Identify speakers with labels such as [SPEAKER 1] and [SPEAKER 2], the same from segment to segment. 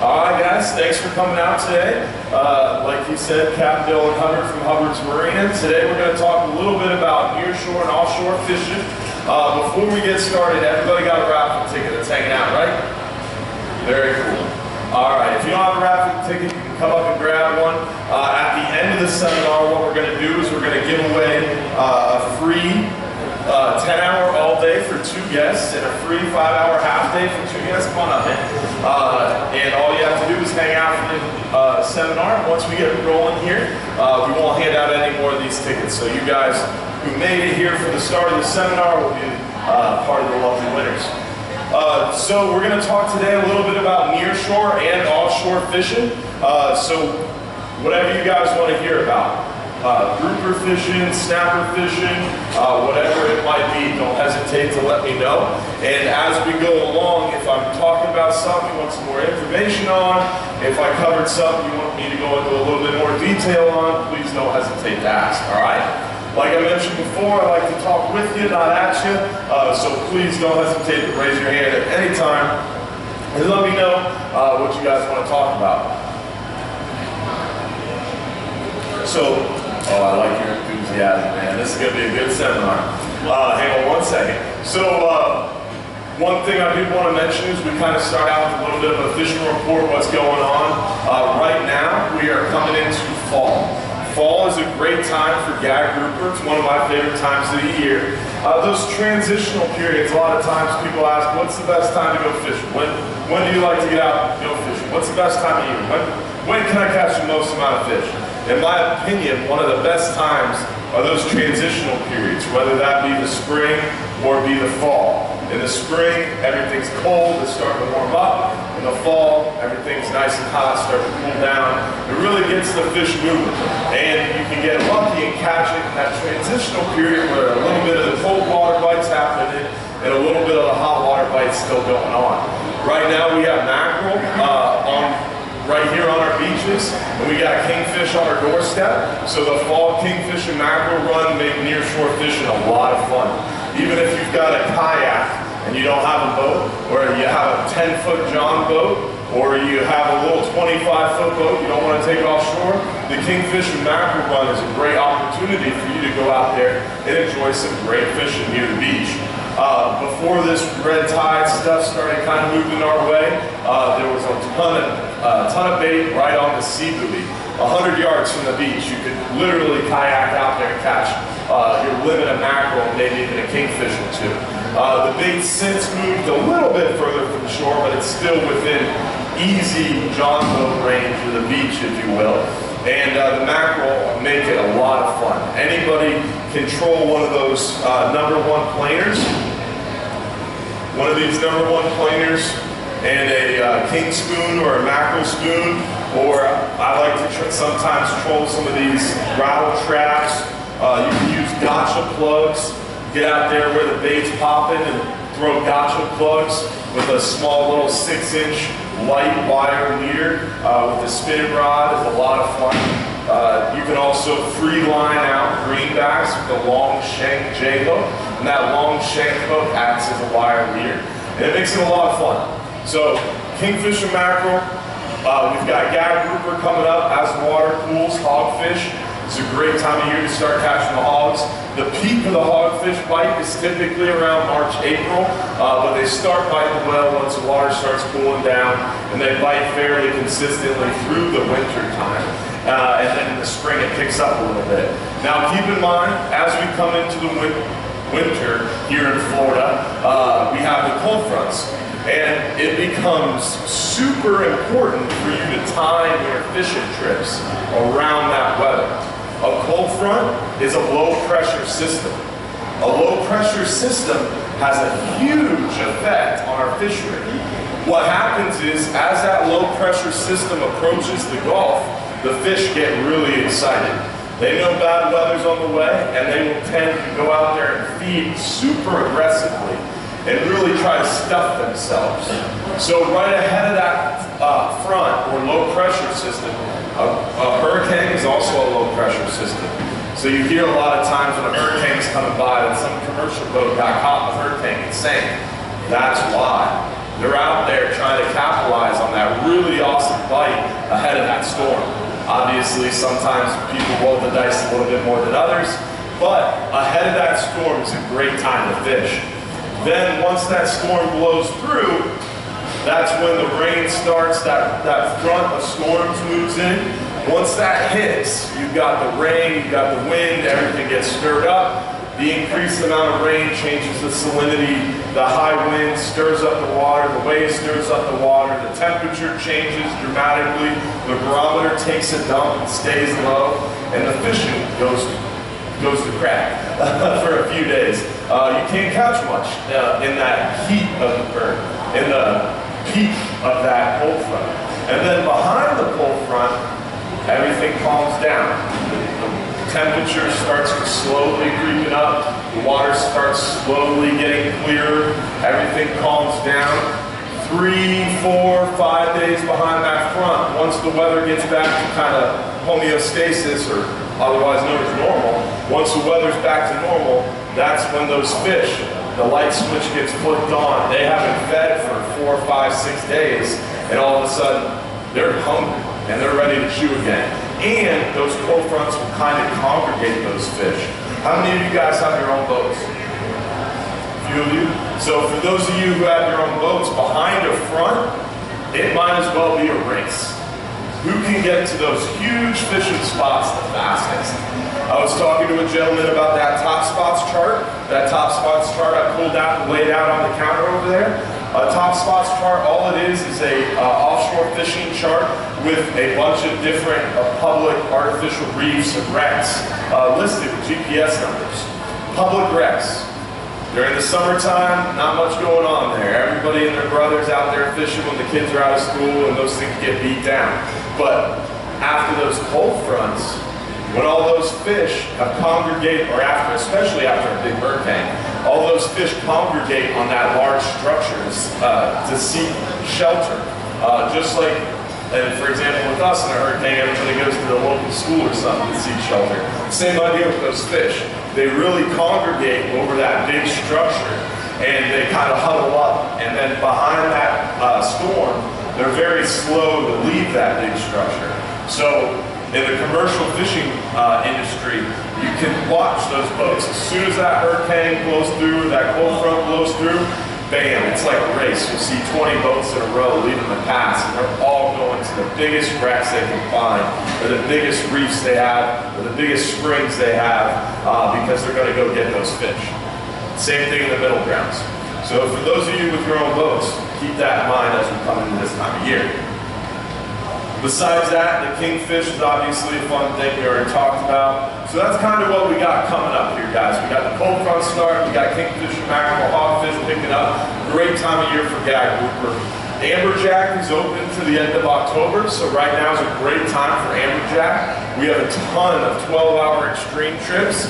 [SPEAKER 1] Alright guys, thanks for coming out today. Like you said, Captain Bill and Hubbard from Hubbard's Marina. Today we're going to talk a little bit about nearshore and offshore fishing. Before we get started, everybody got a raffle ticket that's hanging out, right? Very cool. Alright, if you don't have a raffle ticket, you can come up and grab one. At the end of the seminar, what we're going to do is we're going to give away a free 10-hour all day for 2 guests and a free 5-hour half day for 2 guests. Come on up, man. And all you have to do is hang out for the seminar. Once we get rolling here, we won't hand out any more of these tickets. So you guys who made it here for the start of the seminar will be part of the lucky winners. So we're going to talk today a little bit about nearshore and offshore fishing. So whatever you guys want to hear about. Grouper fishing, snapper fishing, whatever it might be, don't hesitate to let me know. And as we go along, if I'm talking about something you want some more information on, if I covered something you want me to go into a little bit more detail on, please don't hesitate to ask, all right? Like I mentioned before, I like to talk with you, not at you, so please don't hesitate to raise your hand at any time and let me know what you guys want to talk about. So, oh, I like your enthusiasm, man. This is going to be a good seminar. Hang on one second. So, one thing I did want to mention is we kind of start out with a little bit of a fishing report, what's going on. Right now, we are coming into fall. Fall is a great time for gag grouper. It's one of my favorite times of the year. Those transitional periods, a lot of times people ask, what's the best time to go fishing? When do you like to get out and go fishing? What's the best time of year? When can I catch the most amount of fish? In my opinion, one of the best times are those transitional periods, whether that be the spring or be the fall. In the spring, everything's cold, it's starting to warm up. In the fall, everything's nice and hot, starting to cool down. It really gets the fish moving. And you can get lucky and catch it in that transitional period where a little bit of the cold water bite's happening and a little bit of the hot water bite's still going on. Right now we have mackerel right here on our beaches, and we got kingfish on our doorstep. So the fall kingfish and mackerel run make nearshore fishing a lot of fun. Even if you've got a kayak and you don't have a boat, or you have a 10-foot John boat, or you have a little 25-foot boat you don't want to take offshore, the kingfish and mackerel run is a great opportunity for you to go out there and enjoy some great fishing near the beach. Before this red tide stuff started kind of moving our way, there was a ton of bait right on the sea buoy. 100 yards from the beach, you could literally kayak out there and catch your limit of mackerel, maybe even a kingfish or two. The bait since moved a little bit further from the shore, but it's still within easy John boat range of the beach, if you will. And the mackerel make it a lot of fun. Anybody control one of those #1 planers, one of these #1 planers, and a king spoon or a mackerel spoon, or I like to sometimes troll some of these rattle traps. You can use gotcha plugs. Get out there where the bait's popping and throw gotcha plugs with a small little 6-inch light wire leader with a spinning rod. Is a lot of fun. You can also free line out greenbacks with a long shank J hook, and that long shank hook acts as a wire leader, and it makes it a lot of fun. So kingfish and mackerel. We've got gag grouper coming up as the water cools. Hogfish. It's a great time of year to start catching the hogs. The peak of the hogfish bite is typically around March, April, but they start biting well once the water starts cooling down, and they bite fairly consistently through the winter time. And then in the spring it picks up a little bit. Now keep in mind, as we come into the winter here in Florida, we have the cold fronts. And it becomes super important for you to time your fishing trips around that weather. A cold front is a low pressure system. A low pressure system has a huge effect on our fishery. What happens is, as that low pressure system approaches the Gulf, the fish get really excited. They know bad weather's on the way, and they will tend to go out there and feed super aggressively and really try to stuff themselves. So right ahead of that front or low pressure system, a hurricane is also a low pressure system. So you hear a lot of times when a hurricane's coming by that some commercial boat got caught in a hurricane and sank. That's why. They're out there trying to capitalize on that really awesome bite ahead of that storm. Obviously, sometimes people roll the dice a little bit more than others, but ahead of that storm is a great time to fish. Then once that storm blows through, that's when the rain starts, that front of storms moves in. Once that hits, you've got the rain, you've got the wind, everything gets stirred up. The increased amount of rain changes the salinity, the high wind stirs up the water, the wave stirs up the water, the temperature changes dramatically, the barometer takes a dump and stays low, and the fishing goes to crap for a few days. You can't catch much in that heat of the current, in the peak of that cold front. And then behind the cold front, everything calms down. The temperature starts slowly creeping up, the water starts slowly getting clearer, everything calms down. 3, 4, 5 days behind that front, once the weather gets back to kind of homeostasis, or otherwise known as normal, once the weather's back to normal, that's when those fish, the light switch gets flipped on. They haven't fed for 4, 5, 6 days, and all of a sudden, they're hungry, and they're ready to chew again. And those cold fronts will kind of congregate those fish. How many of you guys have your own boats? A few of you? So for those of you who have your own boats, behind or front, it might as well be a race. Who can get to those huge fishing spots the fastest? I was talking to a gentleman about that top spots chart. That top spots chart I pulled out and laid out on the counter over there. A top spots chart, all it is a offshore fishing chart with a bunch of different public artificial reefs and wrecks listed with GPS numbers. Public wrecks. During the summertime, not much going on there. Everybody and their brothers out there fishing when the kids are out of school and those things get beat down. But after those cold fronts, when all those fish have congregated, or after, especially after a big hurricane, all those fish congregate on that large structures to seek shelter. Just like, and for example, with us in a hurricane, everybody goes to the local school or something to seek shelter. Same idea with those fish. They really congregate over that big structure, and they kind of huddle up. And then behind that storm, they're very slow to leave that big structure. So in the commercial fishing industry, you can watch those boats. As soon as that hurricane blows through, that cold front blows through, bam, it's like a race. You'll see 20 boats in a row leaving the pass, and they're all going to the biggest wrecks they can find, or the biggest reefs they have, or the biggest springs they have, because they're going to go get those fish. Same thing in the middle grounds. So for those of you with your own boats, keep that in mind as we come into this time of year. Besides that, the kingfish is obviously a fun thing we already talked about. So that's kind of what we got coming up here, guys. We got the cold front start, we got kingfish, mackerel, hogfish picking up. Great time of year for gag grouper. Amberjack is open to the end of October, so right now is a great time for amberjack. We have a ton of 12-hour extreme trips,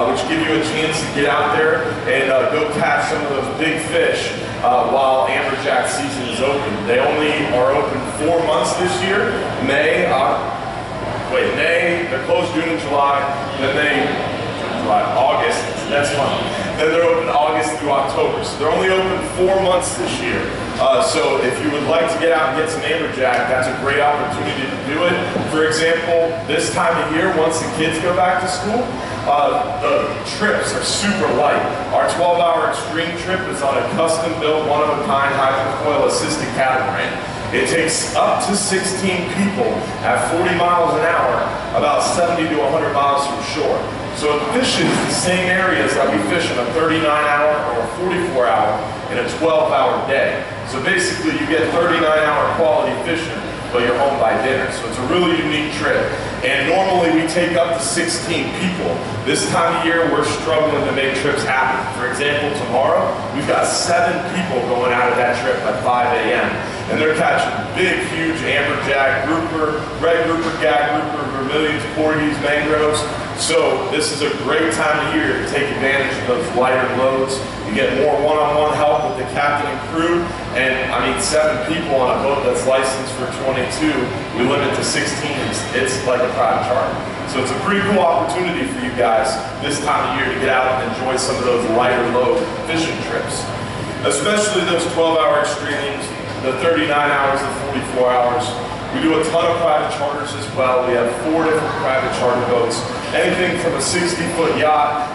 [SPEAKER 1] which give you a chance to get out there and go catch some of those big fish while amberjack season is open. They only are open 4 months this year. May, they're closed June and July, then August, that's fun. Then they're open August through October. So they're only open 4 months this year. So if you would like to get out and get some amberjack, that's a great opportunity to do it. For example, this time of year, once the kids go back to school, the trips are super light. Our 12-hour extreme trip is on a custom-built, one-of-a-kind, hydrofoil assisted catamaran. It takes up to 16 people at 40 miles an hour, about 70 to 100 miles from shore. So it fishes the same areas that we fish in a 39-hour or a 44-hour in a 12-hour day. So basically you get 39-hour quality fishing, but you're home by dinner. So it's a really unique trip. And normally we take up to 16 people. This time of year we're struggling to make trips happen. For example, tomorrow we've got 7 people going out of that trip at 5 a.m. And they're catching big, huge amberjack, grouper, red grouper, gag grouper, vermilions, porgies, mangroves. So this is a great time of year to take advantage of those lighter loads. You get more one-on-one help with the captain and crew. And I mean, 7 people on a boat that's licensed for 22, we limit to 16. It's like a private charter. So it's a pretty cool opportunity for you guys this time of year to get out and enjoy some of those lighter load fishing trips. Especially those 12-hour extremes, the 39 hours, the 44 hours. We do a ton of private charters as well. We have 4 different private charter boats. Anything from a 60-foot yacht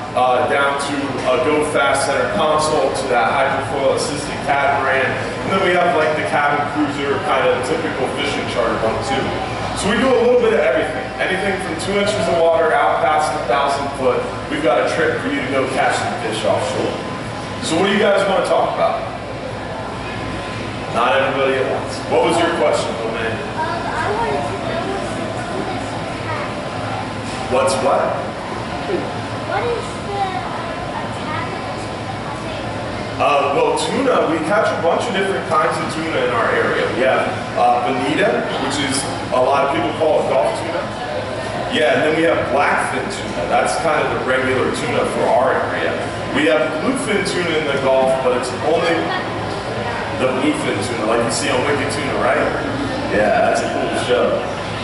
[SPEAKER 1] down to a Go Fast center console to that hydrofoil assisted catamaran. And then we have like the cabin cruiser, kind of typical fishing charter boat too. So we do a little bit of everything. Anything from 2 inches of water out past 1,000 foot. We've got a trip for you to go catch some fish offshore. So what do you guys want to talk about? Not everybody at once. What was your question, little man?
[SPEAKER 2] I wanted to know
[SPEAKER 1] What's what?
[SPEAKER 2] what is the attack of the tuna?
[SPEAKER 1] Well, tuna, we catch a bunch of different kinds of tuna in our area. We have bonita, which is a lot of people call it Gulf tuna. Yeah, and then we have blackfin tuna. That's kind of the regular tuna for our area. We have bluefin tuna in the Gulf, but it's only the bluefin tuna, like you see on Wicked Tuna, right? Yeah, that's a cool show.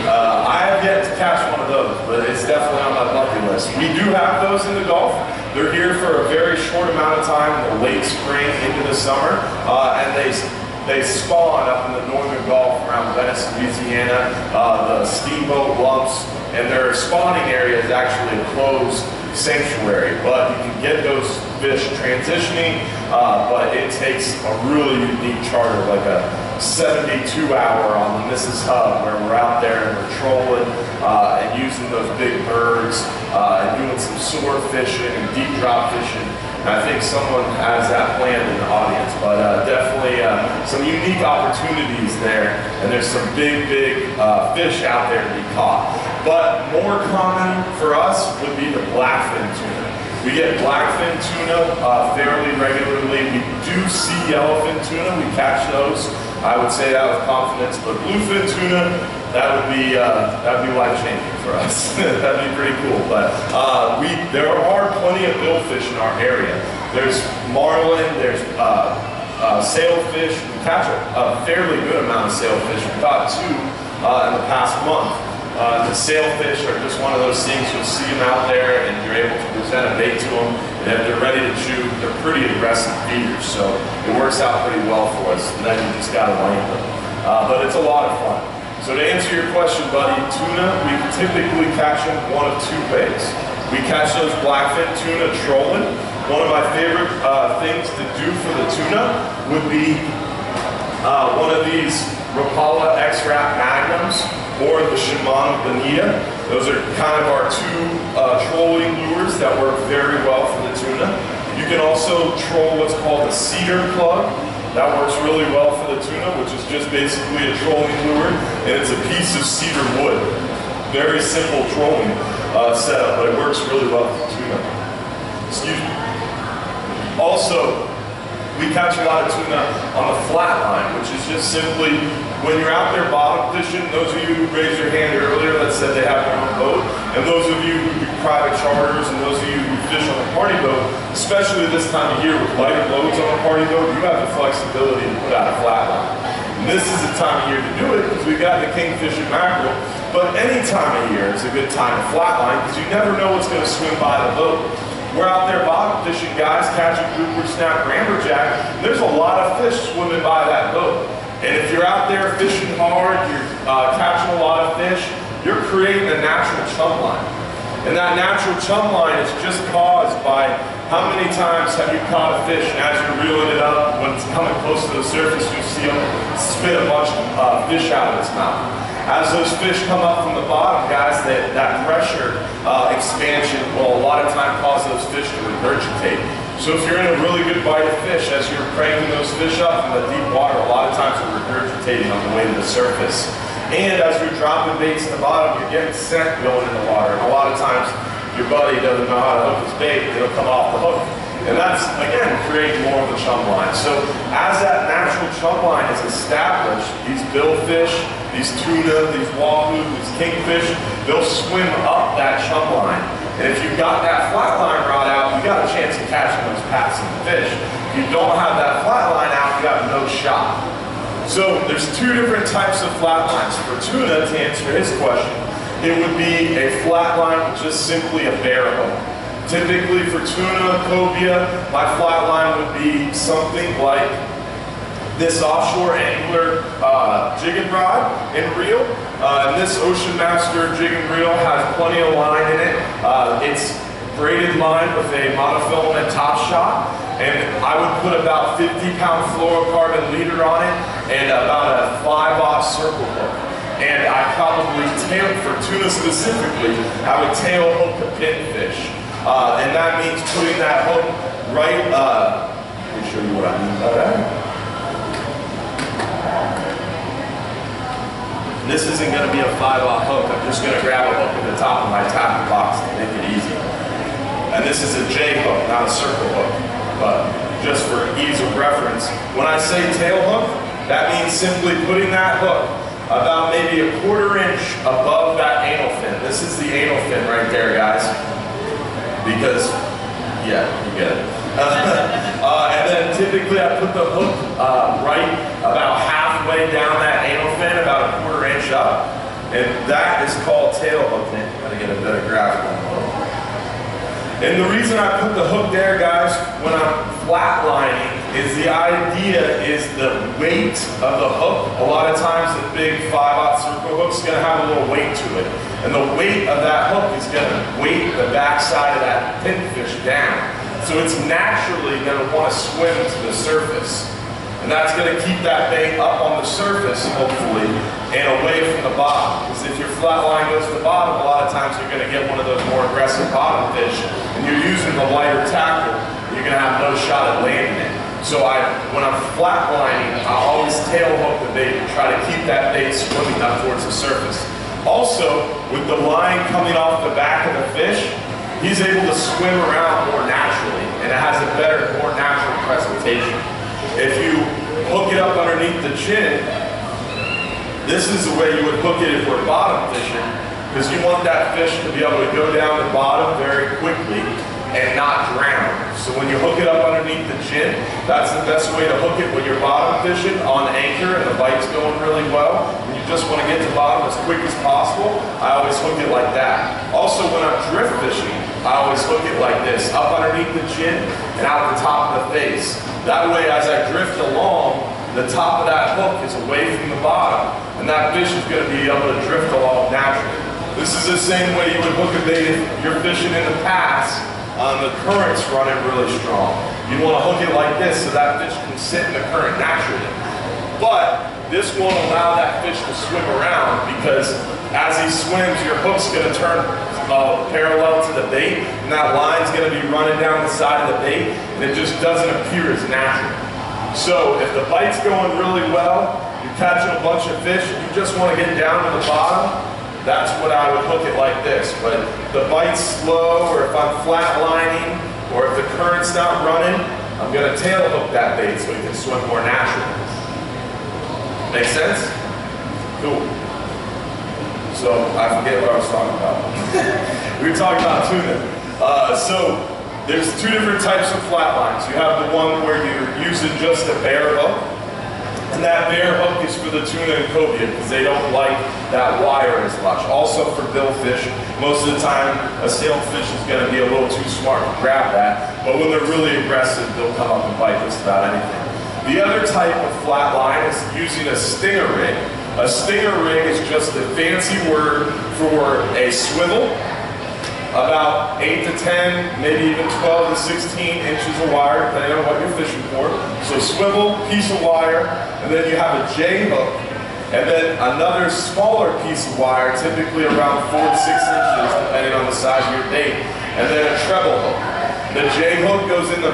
[SPEAKER 1] I have yet to catch one of those, but it's definitely on my bucket list. We do have those in the Gulf. They're here for a very short amount of time, in the late spring into the summer, and they spawn up in the northern Gulf around Venice, Louisiana, the steamboat lumps, and their spawning area is actually a closed sanctuary, but you can get those fish transitioning, but it takes a really unique charter, like a 72-hour on the Mrs. Hub, where we're out there and we're trolling and using those big birds and doing some sword fishing and deep drop fishing. And I think someone has that planned in the audience, but definitely some unique opportunities there, and there's some big fish out there to be caught. But more common for us would be the blackfin tuna. We get blackfin tuna fairly regularly. We do see yellowfin tuna. We catch those. I would say that with confidence. But bluefin tuna, that would be life-changing for us. That'd be pretty cool. But there are plenty of billfish in our area. There's marlin. There's sailfish. We catch a fairly good amount of sailfish. We caught 2 in the past month. The sailfish are just one of those things, you'll see them out there and you're able to present a bait to them, and if they're ready to chew, they're pretty aggressive feeders, so it works out pretty well for us, and then you just gotta land them. But it's a lot of fun. So to answer your question, buddy, tuna, we typically catch them one of 2 ways. We catch those blackfin tuna trolling. One of my favorite things to do for the tuna would be one of these Rapala X-Wrap Magnums, or the Shimano Bonita. Those are kind of our 2 trolling lures that work very well for the tuna. You can also troll what's called a cedar plug. That works really well for the tuna, which is just basically a trolling lure, and it's a piece of cedar wood. Very simple trolling setup, but it works really well for the tuna. Excuse me. Also, we catch a lot of tuna on the flat line, which is just simply when you're out there bottom fishing. Those of you who raised your hand earlier that said they have their own boat, and those of you who do private charters, and those of you who fish on a party boat, especially this time of year with lighter loads on a party boat, you have the flexibility to put out a flat line. And this is the time of year to do it because we've got the kingfish and mackerel, but any time of year is a good time to flatline because you never know what's going to swim by the boat. We're out there bottom fishing, guys, catching grouper, snap, amberjack. There's a lot of fish swimming by that boat. And if you're out there fishing hard, you're catching a lot of fish, you're creating a natural chum line. And that natural chum line is just caused by how many times have you caught a fish, and as you're reeling it up, when it's coming close to the surface, you see them spit a bunch of fish out of its mouth. As those fish come up from the bottom, guys, that pressure expansion will a lot of time cause those fish to regurgitate. So if you're in a really good bite of fish, as you're cranking those fish up from the deep water, a lot of times they're regurgitating on the way to the surface. And as you're dropping baits to the bottom, you're getting scent going in the water. And a lot of times, your buddy doesn't know how to hook his bait, it'll come off the hook. And that's, again, creating more of a chum line. So as that natural chum line is established, these billfish, these tuna, these wahoo, these kingfish, they'll swim up that chum line. And if you've got that flat line rod out, you got a chance of catching those passing fish. If you don't have that flat line out, you got no shot. So there's 2 different types of flat lines. For tuna, to answer his question, it would be a flat line with just simply a bare hook. Typically for tuna, cobia, my flat line would be something like this offshore angler jig and rod and reel. And this Ocean Master jig and reel has plenty of line in it. It's braided line with a monofilament top shot, and I would put about 50-pound fluorocarbon leader on it and about a 5/0 circle hook. And I probably tail, for tuna specifically, I would tail hook a pinfish. And that means putting that hook right, let me show you what I mean by that. This isn't going to be a 5/0 hook. I'm just going to grab a hook at the top of my tackle box to make it easy. And this is a J hook, not a circle hook. But just for ease of reference, when I say tail hook, that means simply putting that hook about maybe a 1/4 inch above that anal fin. This is the anal fin right there, guys. Because, yeah, you get it. And then typically I put the hook right about halfway down that anal fin, about a 1/4 inch up. And that is called tail hooking. Gotta get a better grasp on the hook. And the reason I put the hook there, guys, when I'm flatlining, is the idea is the weight of the hook. A lot of times the big 5/0 circle hook's gonna have a little weight to it. And the weight of that hook is gonna weight the backside of that pinfish down. So it's naturally gonna wanna swim to the surface. And that's gonna keep that bait up on the surface, hopefully, and away from the bottom. Because if your flat line goes to the bottom, a lot of times you're gonna get one of those more aggressive bottom fish, and you're using the lighter tackle, you're gonna have no shot at landing it. So when I'm flat lining, I always tail hook the bait and try to keep that bait swimming up towards the surface. Also, with the line coming off the back of the fish, he's able to swim around more naturally, and it has a better, more natural presentation. If you hook it up underneath the chin, this is the way you would hook it if we're bottom fishing, because you want that fish to be able to go down the bottom very quickly and not drown. So when you hook it up underneath the chin, that's the best way to hook it when you're bottom fishing on anchor and the bite's going really well. And you just want to get to bottom as quick as possible, I always hook it like that. Also, when I'm drift fishing, I always hook it like this, up underneath the chin and out the top of the face. That way, as I drift along, the top of that hook is away from the bottom, and that fish is going to be able to drift along naturally. This is the same way you would hook a bait if you're fishing in the pass. The current's running really strong. You want to hook it like this so that fish can sit in the current naturally. But this won't allow that fish to swim around, because as he swims, your hook's going to turn parallel to the bait, and that line's going to be running down the side of the bait, and it just doesn't appear as natural. So if the bite's going really well, you're catching a bunch of fish, and you just want to get down to the bottom, that's what I would hook it like this. But if the bite's slow, or if I'm flat lining, or if the current's not running, I'm going to tail hook that bait so it can swim more naturally. Make sense? Cool. So I forget what I was talking about. We were talking about tuna. So there's two different types of flat lines. You have the one where you're using just a bare hook, and that bare hook is for the tuna and cobia because they don't like that wire as much. Also for billfish, most of the time a sailfish is going to be a little too smart to grab that, but when they're really aggressive, they'll come up and bite just about anything. The other type of flat line is using a stinger rig. A stinger rig is just a fancy word for a swivel, about 8 to 10, maybe even 12 to 16 inches of wire, depending on what you're fishing for. So swivel, piece of wire, and then you have a J hook, and then another smaller piece of wire, typically around 4 to 6 inches, depending on the size of your bait, and then a treble hook. The J hook goes in the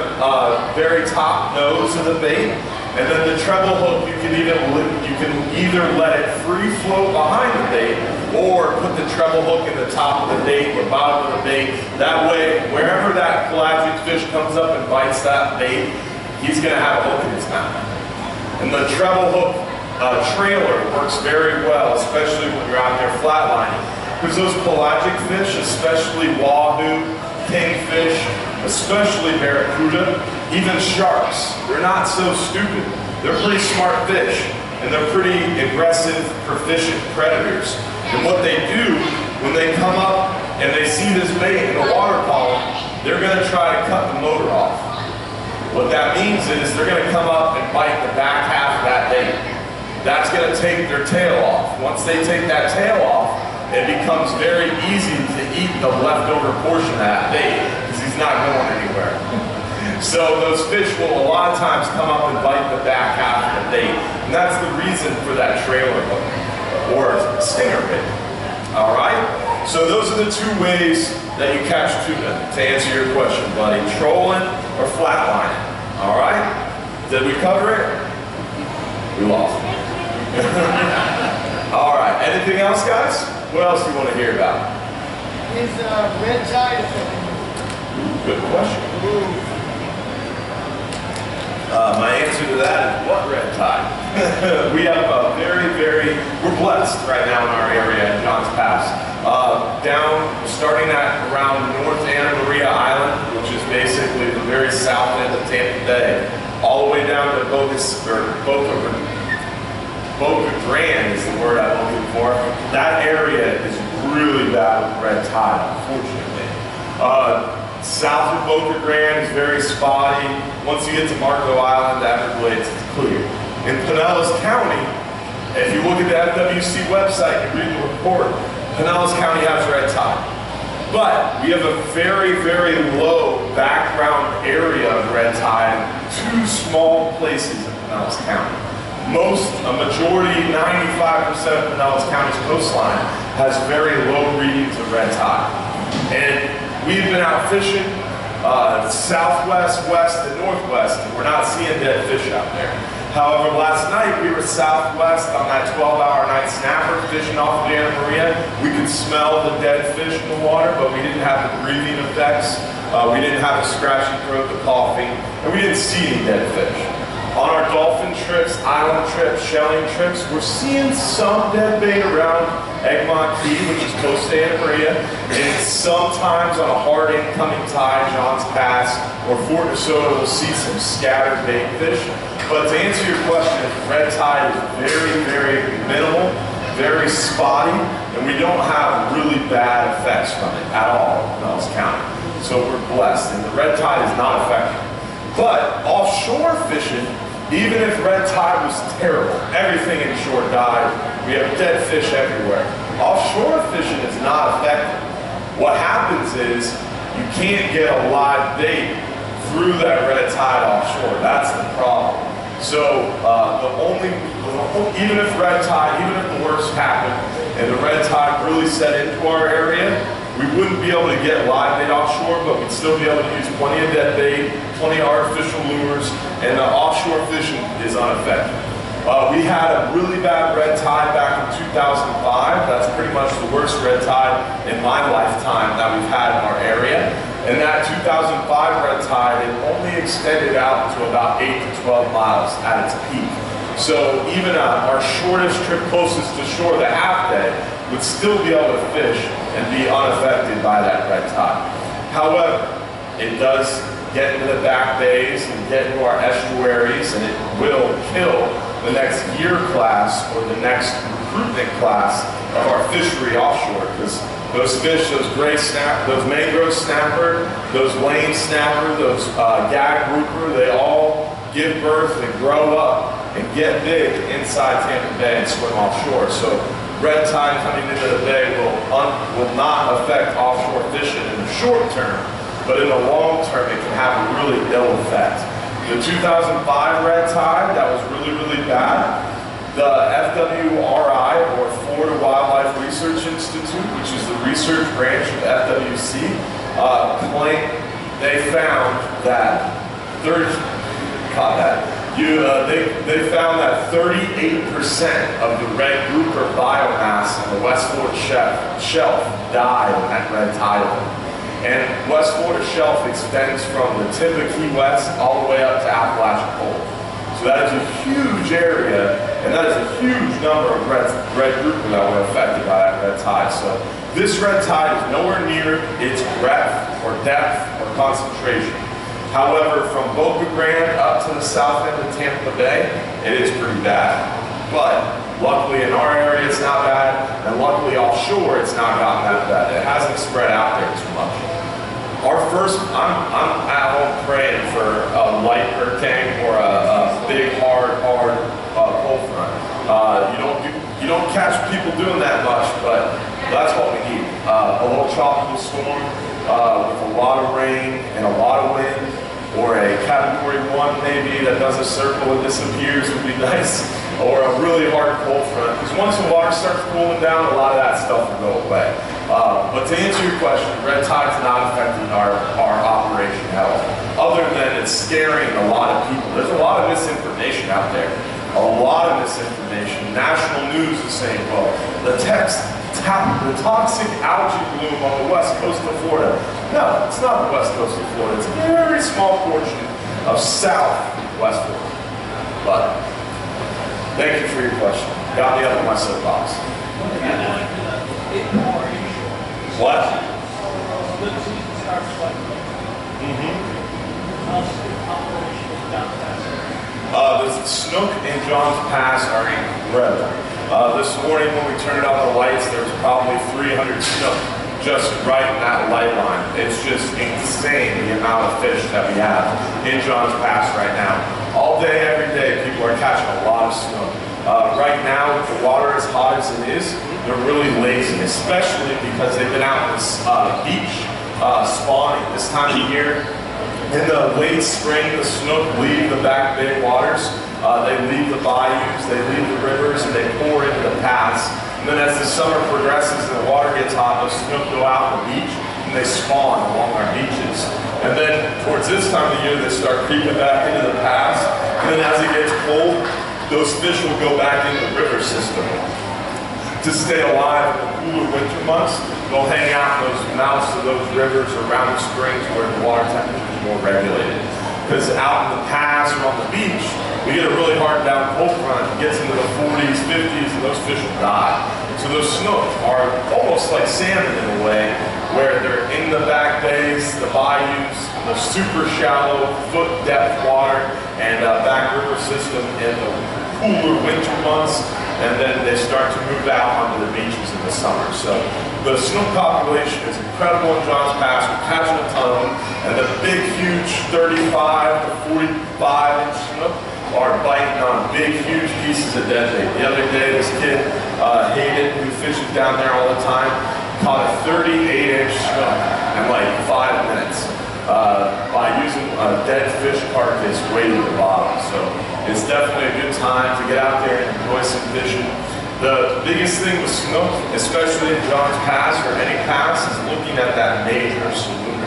[SPEAKER 1] very top nose of the bait, and then the treble hook, you can either let it free float behind the bait, or put the treble hook in the top of the bait or bottom of the bait. That way, wherever that pelagic fish comes up and bites that bait, he's going to have a hook in his mouth. And the treble hook trailer works very well, especially when you're out there flatlining, because those pelagic fish, especially wahoo, kingfish, especially barracuda, even sharks, they're not so stupid. They're pretty smart fish, and they're pretty aggressive, proficient predators. And what they do, when they come up and they see this bait in the water column, they're going to try to cut the motor off. What that means is they're going to come up and bite the back half of that bait. That's going to take their tail off. Once they take that tail off, it becomes very easy to eat the leftover portion of that bait because he's not going anywhere. So those fish will a lot of times come up and bite the back half of the bait. And that's the reason for that trailer hook or stinger bait. All right? So those are the two ways that you catch tuna, to answer your question, buddy. Trolling or flatlining. All right? Did we cover it? We lost. All right. Anything else, guys? What else do you want to hear about?
[SPEAKER 3] Is red tide affecting you?
[SPEAKER 1] Good question. My answer to that is what red tide? We have a we're blessed right now in our area in Johns Pass. Starting at around North Madeira Island, which is basically the very south end of Tampa Bay, all the way down to Boca Grande is the word I'm looking for. That area is really bad with red tide, unfortunately. South of Boca Grande is very spotty. Once you get to Marco Island, Everglades, it's clear. In Pinellas County, if you look at the FWC website and read the report, Pinellas County has red tide. But we have a very low background area of red tide in two small places in Pinellas County. A majority, 95% of Pinellas County's coastline has very low readings of red tide. And we've been out fishing southwest, west, and northwest, and we're not seeing dead fish out there. However, last night we were southwest on that 12-hour night snapper fishing off of Marina. We could smell the dead fish in the water, but we didn't have the breathing effects. We didn't have the scratchy throat, the coughing, and we didn't see any dead fish. On our dolphin trips, island trips, shelling trips, we're seeing some dead bait around Egmont, which is close to Marina, and sometimes on a hard incoming tide, Johns Pass or Fort DeSoto, we'll see some scattered bait fish. But to answer your question, red tide is very minimal, very spotty, and we don't have really bad effects from it at all in Pinellas County. So we're blessed, and the red tide is not effective. But offshore fishing, even if red tide was terrible, everything inshore died, we have dead fish everywhere. Offshore fishing is not effective. What happens is you can't get a live bait through that red tide offshore. That's the problem. So even if the worst happened and the red tide really set into our area, we wouldn't be able to get live bait offshore, but we'd still be able to use plenty of dead bait, plenty of artificial lures, and offshore fishing is unaffected. We had a really bad red tide back in 2005. That's pretty much the worst red tide in my lifetime that we've had in our area. And that 2005 red tide, it only extended out to about 8 to 12 miles at its peak. So even our shortest trip closest to shore, the half day, would still be able to fish and be unaffected by that red tide. However, it does get into the back bays and get into our estuaries, and it will kill the next year class or the next recruitment class of our fishery offshore, because those fish, those gray snapper, those mangrove snapper, those lane snapper, those gag grouper, they all give birth and grow up and get big inside Tampa Bay and swim offshore. So red tide coming into the bay will not affect offshore fishing in the short term, but in the long term it can have a really ill effect. The 2005 red tide, that was really bad. The FWRI, or Florida Wildlife Research Institute, which is the research branch of FWC, they found that they found that 38% of the red grouper biomass on the West Florida shelf died when that red tide opened. And West Florida shelf extends from the tip of Key West all the way up to Appalachian Pole. So that is a huge area, and that is a huge number of red grouper that were affected by that red tide. So this red tide is nowhere near its breadth or depth or concentration. However, from Boca Grande up to the south end of Tampa Bay, it is pretty bad. But luckily in our area it's not bad, and luckily offshore it's not gotten that bad. It hasn't spread out there too much. I'm at home praying for a light hurricane or a big, hard cold front. You don't catch people doing that much, but that's what we need. A little tropical storm with a lot of rain and a lot of wind, or a Category 1 maybe that does a circle and disappears would be nice, or a really hard cold front. Because once the water starts cooling down, a lot of that stuff will go away. But to answer your question, red tide's not affecting our operation at all, other than it's scaring a lot of people. There's a lot of misinformation out there. A lot of misinformation. National news is saying, well, the toxic algae bloom on the west coast of Florida. No, it's not the west coast of Florida. It's a very small portion of southwest Florida. But thank you for your question. Got me up on my soapbox. What? The snook in John's Pass are incredible. This morning when we turned out the lights, there was probably 300 snook just right in that light line. It's just insane the amount of fish that we have in John's Pass right now. All day, every day, people are catching a lot of snook. Right now, with the water as hot as it is, they're really lazy, especially because they've been out on this beach spawning this time of year. In the late spring, the snook leave the Back Bay waters. They leave the bayous, they leave the rivers, and they pour into the pass. And then as the summer progresses and the water gets hot, those snook go out on the beach and they spawn along our beaches. And then towards this time of the year, they start creeping back into the pass. And then as it gets cold, those fish will go back into the river system. To stay alive in the cooler winter months, they'll hang out in those mouths of those rivers or around the springs where the water temperature is more regulated. Because out in the pass or on the beach, we get a really hard down cold front. It gets into the 40s, 50s, and those fish will die. So those snook are almost like salmon in a way, where they're in the back bays, the bayous, the super shallow foot depth water, and back river system in the cooler winter months, and then they start to move out onto the beaches in the summer. So the snook population is incredible in John's Pass. We're catching a ton of them, and the big, huge 35 to 45-inch snook are biting on big, huge pieces of dead bait. The other day, this kid, Hayden, who fishes down there all the time, caught a 38-inch snook in like 5 minutes by using a dead fish carcass weighted at the bottom. So it's definitely a good time to get out there and enjoy some fishing. The biggest thing with snook, especially in John's Pass or any pass, is looking at that major saloon.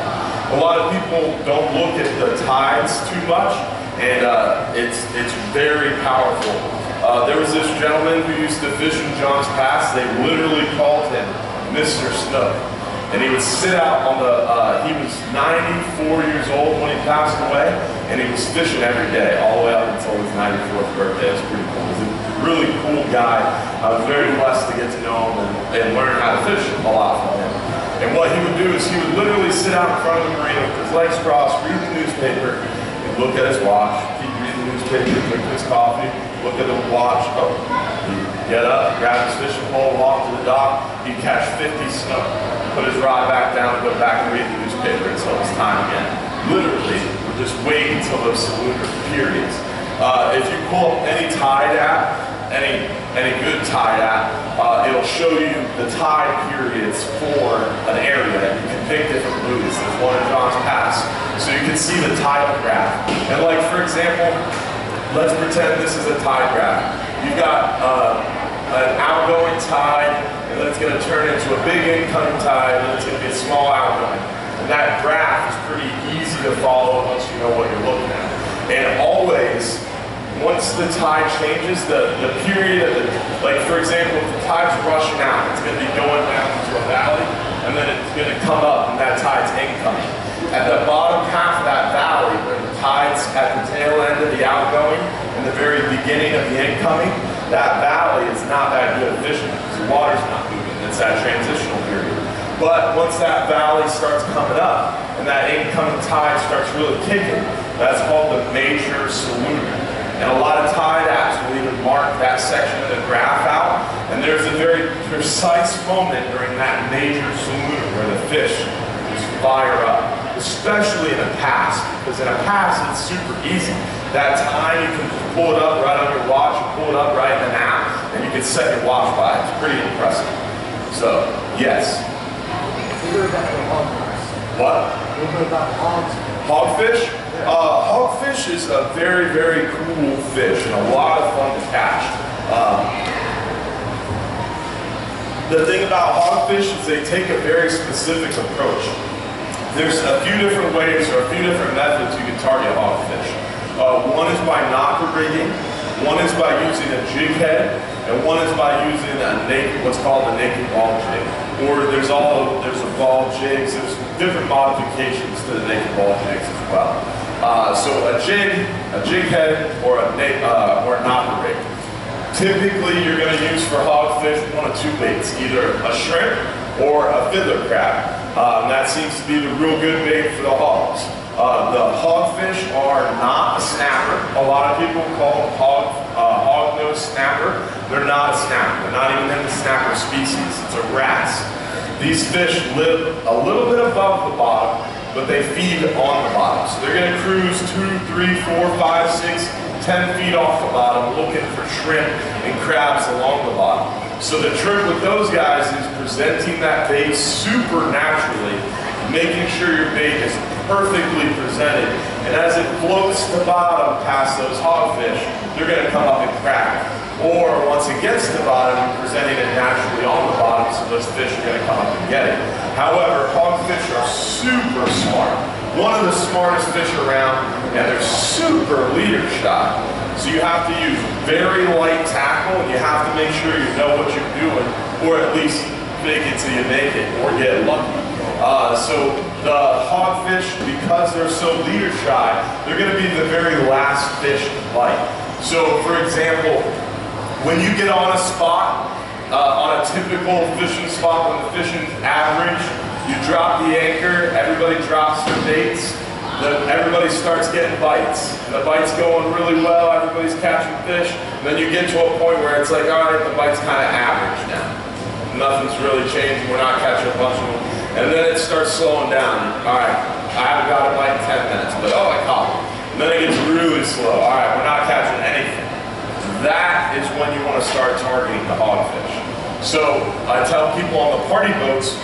[SPEAKER 1] A lot of people don't look at the tides too much, and it's very powerful. There was this gentleman who used to fish in John's Pass. They literally called him Mr. Snook. And he would sit out on the, he was 94 years old when he passed away, and he was fishing every day, all the way up until his 94th birthday. It was pretty cool. He was a really cool guy. I was very blessed to get to know him and learn how to fish a lot from him. And what he would do is he would literally sit out in front of the marina with his legs crossed, read the newspaper, and look at his watch, keep reading the newspaper, drink his coffee, look at the watch, he'd get up, grab his fishing pole, walk to the dock, he'd catch 50 snook, put his rod back down, and go back and read the newspaper until it's time again. Literally, we're just waiting until those saloon periods. If you pull up any tide app, any good tide app, it'll show you the tide periods for an area. You can pick different buoys. There's one in John's Pass, so you can see the tidal graph. And like, for example, let's pretend this is a tide graph. You've got an outgoing tide, and then it's going to turn into a big incoming tide, and then it's going to be a small outgoing. And that graph is pretty easy to follow once you know what you're looking at. And always, once the tide changes, the period of the, like for example, if the tide's rushing out, it's going to be going down into a valley, and then it's going to come up, and that tide's incoming. At the bottom half of that valley, where the tide's at the tail end of the outgoing, and the very beginning of the incoming, that valley is not that good at fishing because the water's not moving. It's that transitional period. But once that valley starts coming up and that incoming tide starts really kicking, that's called the major saloon. And a lot of tide apps will even mark that section of the graph out. And there's a very precise moment during that major saloon where the fish just fire up. especially in a pass, because in a pass it's super easy. That time you can pull it up right on your watch, you pull it up right in an app, and you can set your watch by it. It's pretty impressive. So, yes. What?
[SPEAKER 3] A little bit about hogs.
[SPEAKER 1] Hogfish? Hogfish is a very, very cool fish and a lot of fun to catch. The thing about hogfish is they take a very specific approach. There's a few different ways or a few different methods you can target hogfish. One is by knocker rigging, one is by using a jig head, and one is by using what's called a naked ball jig. Or there's a ball jigs, there's different modifications to the naked ball jigs as well. So a jig head, or a knocker rig. Typically, you're going to use for hogfish one of two baits, either a shrimp or a fiddler crab. That seems to be the real good bait for the hogs. The hogfish are not a snapper. A lot of people call them hog-nosed snapper. They're not a snapper. They're not even in the snapper species. It's a wrasse. These fish live a little bit above the bottom, but they feed on the bottom. So they're going to cruise 2, 3, 4, 5, 6, 10 feet off the bottom looking for shrimp and crabs along the bottom. So the trick with those guys is presenting that bait super naturally, making sure your bait is perfectly presented, and as it floats to the bottom past those hogfish, they're going to come up and crack. Or once it gets to the bottom, you're presenting it naturally on the bottom, so those fish are going to come up and get it. However, hogfish are super smart. One of the smartest fish around, and they're super leader shy. So you have to use very light tackle, and you have to make sure you know what you're doing, or at least fake it till you make it, or get lucky. So the hogfish, because they're so leader shy, they're going to be the very last fish to bite. So for example, when you get on a spot, on a typical fishing spot, when the fishing's average, you drop the anchor, everybody drops their baits, everybody starts getting bites. And the bite's going really well, everybody's catching fish, and then you get to a point where it's like, all right, the bite's kind of average now. Nothing's really changing, we're not catching a bunch of them. And then it starts slowing down. All right, I haven't got a bite in 10 minutes, but oh, I caught it. And then it gets really slow. All right, we're not catching anything. That is when you want to start targeting the hogfish. So I tell people on the party boats,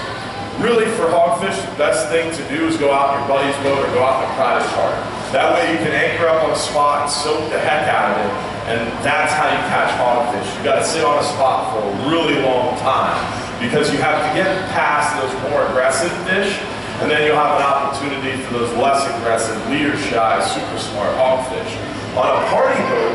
[SPEAKER 1] really for hogfish, the best thing to do is go out in your buddy's boat or go out in a private charter. That way you can anchor up on a spot and soak the heck out of it, and that's how you catch hogfish. You got to sit on a spot for a really long time, because you have to get past those more aggressive fish, and then you'll have an opportunity for those less aggressive, leader shy, super smart hogfish. On a party boat,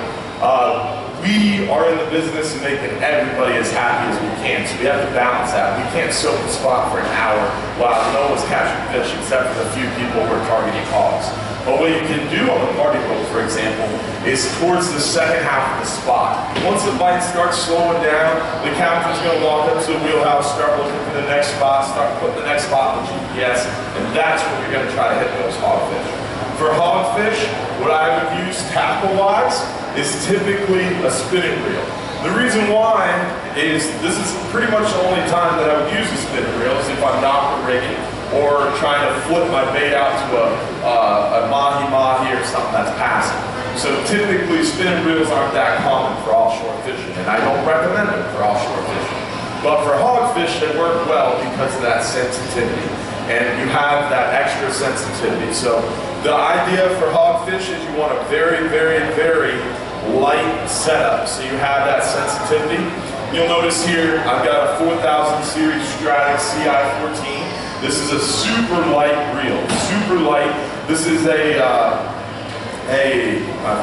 [SPEAKER 1] we are in the business of making everybody as happy as we can, so we have to balance that. We can't soak the spot for an hour while no one's catching fish except for the few people who are targeting hogs. But what you can do on the party boat, for example, is towards the second half of the spot. Once the bite starts slowing down, the captain's going to walk up to the wheelhouse, start looking for the next spot, start putting the next spot on the GPS, and that's when you're going to try to hit those hogfish. For hogfish, what I would use tackle-wise is typically a spinning reel. The reason why is this is pretty much the only time that I would use a spinning reel is if I'm knocker rigging or trying to flip my bait out to a mahi-mahi or something that's passing. So typically spinning reels aren't that common for offshore fishing, and I don't recommend them for offshore fishing. But for hogfish, they work well because of that sensitivity, and you have that extra sensitivity. So the idea for hogfish is you want a very, very, very light setup, so you have that sensitivity. You'll notice here I've got a 4000 series Stratic CI14. This is a super light reel, super light. This is I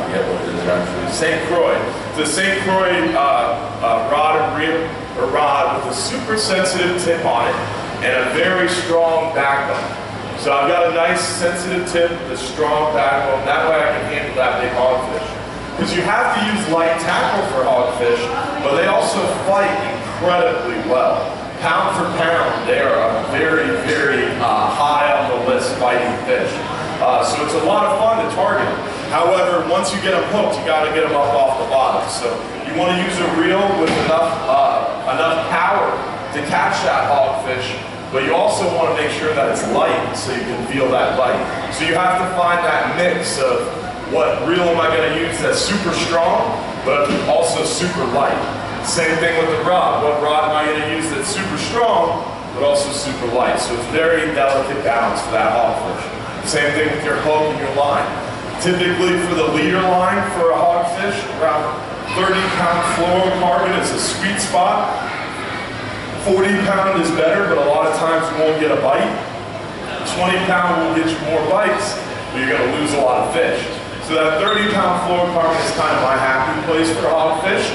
[SPEAKER 1] forget what it is actually, St. Croix. It's a St. Croix rod and reel, or rod with a super sensitive tip on it and a very strong backbone. So I've got a nice sensitive tip with a strong backbone. That way I can handle that big hogfish. Because you have to use light tackle for hogfish, but they also fight incredibly well. Pound for pound, they are a very, very high on the list fighting fish. So it's a lot of fun to target them. However, once you get them hooked, you got to get them up off the bottom. So you want to use a reel with enough power to catch that hogfish, but you also want to make sure that it's light so you can feel that bite. So you have to find that mix of what reel am I going to use that's super strong, but also super light. Same thing with the rod. What rod am I going to use that's super strong, but also super light? So it's very delicate balance for that hogfish. Same thing with your hook and your line. Typically for the leader line for a hogfish, around 30-pound fluorocarbon is a sweet spot. 40-pound is better, but a lot of times you won't get a bite. 20-pound will get you more bites, but you're going to lose a lot of fish. So that 30-pound fluorocarbon is kind of my happy place for hogfish.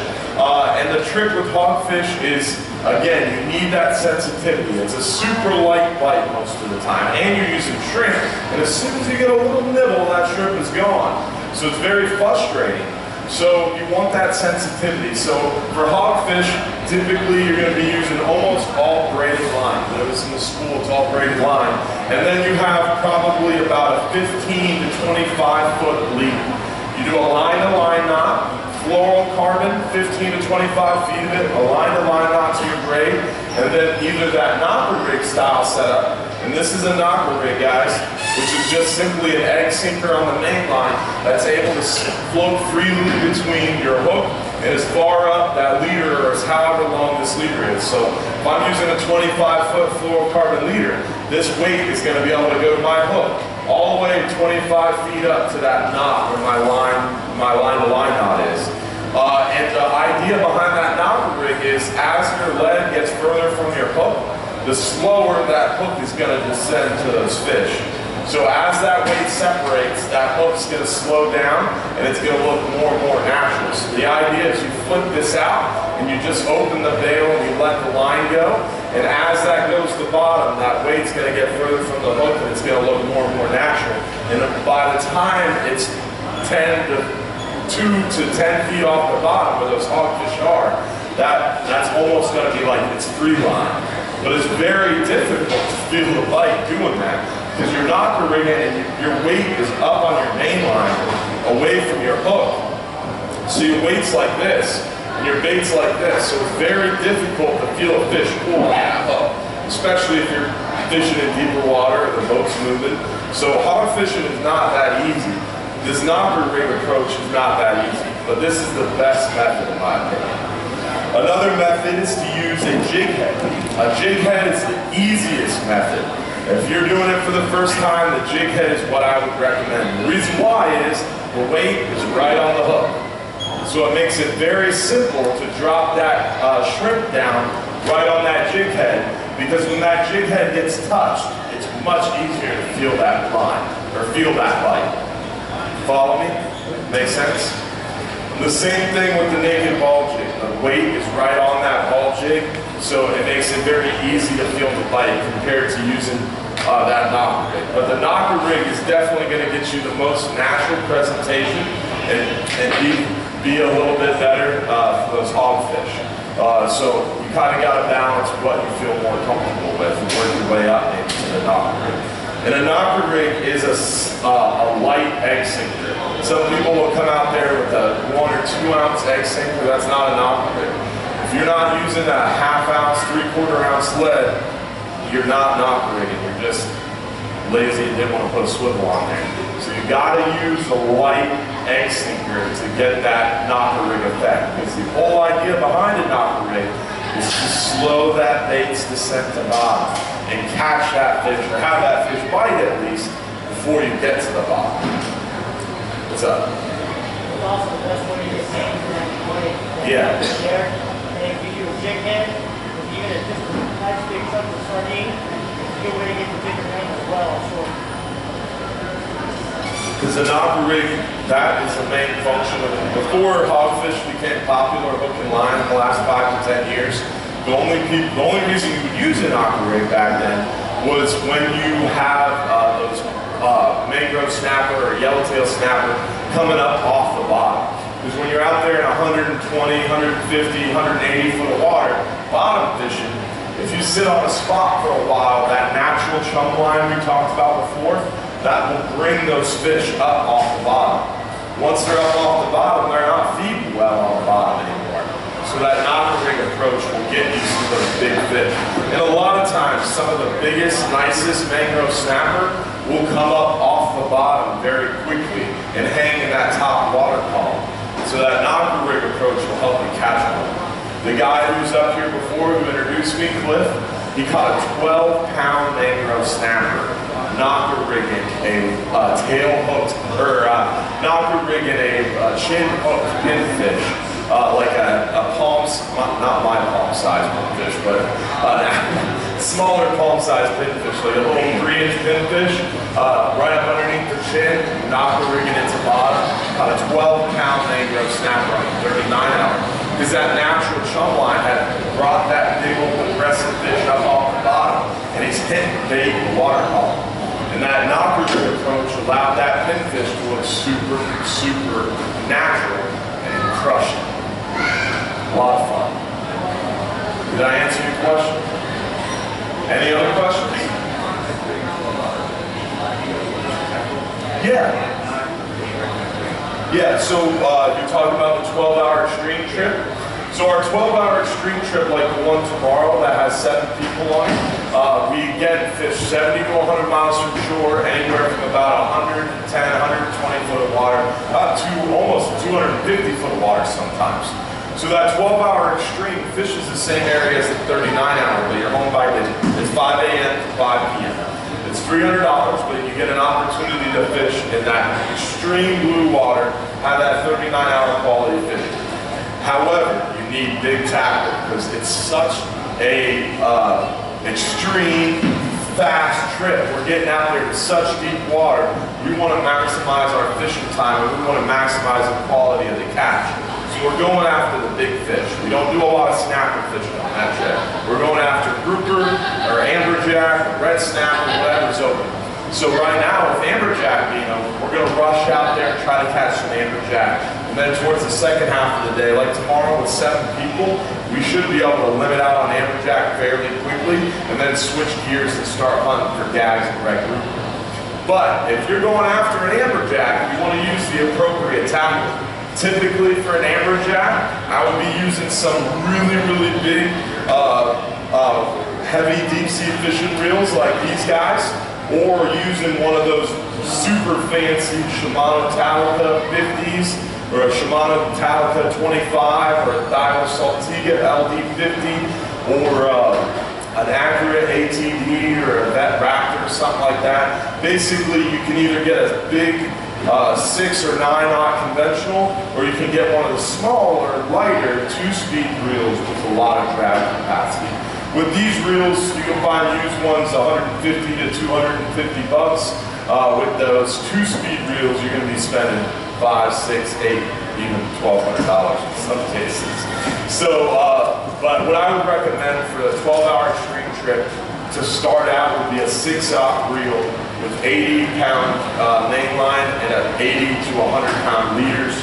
[SPEAKER 1] And the trick with hogfish is, again, you need that sensitivity. It's a super light bite most of the time, and you're using shrimp, and as soon as you get a little nibble, that shrimp is gone. So it's very frustrating. So you want that sensitivity. So for hogfish, typically you're going to be using almost all braided line. Notice in the school it's all braided line. And then you have probably about a 15 to 25 foot lead. You do a line-to-line knot, fluorocarbon, 15 to 25 feet of it, a line-to-line knot to your braid, and then either that knocker rig style setup, and this is a knocker rig, guys, which is just simply an egg sinker on the main line that's able to float freely between your hook and as far up that leader or as however long this leader is. So if I'm using a 25-foot fluorocarbon leader, this weight is going to be able to go to my hook all the way 25 feet up to that knot where my line-to-line knot is. And the idea behind that knocker rig is as your lead gets further from your hook, the slower that hook is going to descend to those fish. So as that weight separates, that hook's going to slow down and it's going to look more and more natural. So the idea is you flip this out and you just open the bail and you let the line go. And as that goes to the bottom, that weight's going to get further from the hook and it's going to look more and more natural. And by the time it's 2 to 10 feet off the bottom where those hogfish are, that's almost going to be like it's free line. But it's very difficult to feel the bite doing that because you're knocker rigging and your weight is up on your main line away from your hook. So your weight's like this and your bait's like this. So it's very difficult to feel a fish pull that hook, especially if you're fishing in deeper water or the boat's moving. So hog fishing is not that easy. This knocker rig approach is not that easy, but this is the best method in my opinion. Another method is to use a jig head. A jig head is the easiest method. If you're doing it for the first time, the jig head is what I would recommend. The reason why is the weight is right on the hook. So it makes it very simple to drop that shrimp down right on that jig head, because when that jig head gets touched, it's much easier to feel that line, or feel that bite. Follow me? Make sense? The same thing with the naked ball jig. The weight is right on that ball jig, so it makes it very easy to feel the bite compared to using that knocker rig. But the knocker rig is definitely going to get you the most natural presentation and be a little bit better for those hogfish. So you kind of got to balance what you feel more comfortable with and work your way up maybe to the knocker rig. And a knocker rig is a light egg sinker. Some people will come out there with a 1 or 2 ounce egg sinker. That's not a knocker rig. If you're not using a 1/2 ounce, 3/4 ounce lead, you're not knocker rigging. You're just lazy and didn't want to put a swivel on there. So you got to use a light egg sinker to get that knocker rig effect. Because the whole idea behind a knocker rig is to slow that bait's descent to bottom and catch that fish, or have that fish bite at least before you get to the bottom. What's up?
[SPEAKER 3] It's also the best way to get sand for that bite.
[SPEAKER 1] Yeah.
[SPEAKER 3] There, and if you do a jig head, if you get just a nice big chunk of sardine, it's a good way to get the bigger thing as well. Sure.
[SPEAKER 1] Because the knocker rig, that is the main function of it. Before hogfish became popular hook and line in the last 5 to 10 years, the only reason you would use a knocker rig back then was when you have those mangrove snapper or yellowtail snapper coming up off the bottom. Because when you're out there in 120, 150, 180 foot of water, bottom fishing, if you sit on a spot for a while, that natural chum line we talked about before, that will bring those fish up off the bottom. Once they're up off the bottom, they're not feeding well on the bottom anymore. So that knocker rig approach will get you to those big fish. And a lot of times, some of the biggest, nicest mangrove snapper will come up off the bottom very quickly and hang in that top water column. So that knocker rig approach will help you catch one. The guy who was up here before who introduced me, Cliff, he caught a 12-pound mangrove snapper, knocker rigging a tail hooked, or knocker rigging a chin hooked pinfish, like a palm, not my palm size pinfish, but smaller palm size pinfish, like a little 3-inch pinfish, right up underneath the chin, knocker rigging it to bottom, caught a 12-pound mangrove snapper on a 39-hour. Because that natural chum line had brought that big old aggressive fish up off the bottom, and he's hitting bait in the water column. And that knocker rig approach allowed that pinfish to look super, super natural and crushing. A lot of fun. Did I answer your question? Any other questions? Yeah. Yeah, so you're talking about the 12-hour extreme trip. So our 12-hour extreme trip, like the one tomorrow that has 7 people on it, we again fish 70 to 100 miles from shore, anywhere from about 110, 120 foot of water, to almost 250 foot of water sometimes. So that 12-hour extreme fishes the same area as the 39-hour, but you're home by midnight. It's 5 a.m. to 5 p.m. It's $300, but you get an opportunity to fish in that extreme blue water, have that 39-hour quality fishing. However, you need big tackle because it's such a extreme, fast trip. We're getting out there to such deep water. We want to maximize our fishing time, and we want to maximize the quality of the catch. So we're going after the big fish. We don't do a lot of snapper fishing on that trip. We're going after grouper or amberjack, or red snapper, whatever's open. So right now with amberjack being open, we're going to rush out there and try to catch some amberjack. And then towards the second half of the day, like tomorrow with 7 people, we should be able to limit out on amberjack fairly quickly and then switch gears and start hunting for gags and red grouper. But if you're going after an amberjack, you want to use the appropriate tackle. Typically for an amberjack, I would be using some really, really big, heavy deep sea fishing reels like these guys, or using one of those super fancy Shimano Talica 50s, or a Shimano Talica 25, or a Diver Saltiga LD50, or an accurate ATD, or a Vet Raptor, or something like that. Basically, you can either get a big 6 or 9-aught conventional, or you can get one of the smaller, lighter 2-speed reels with a lot of drag capacity. With these reels, you can find used ones $150 to $250 bucks. With those 2-speed reels, you're going to be spending $5, $6, $8, even $1,200 in some cases. So, but what I would recommend for the 12-hour extreme trip to start out would be a 6-aught reel with 80-pound main line and an 80 to 100-pound leaders,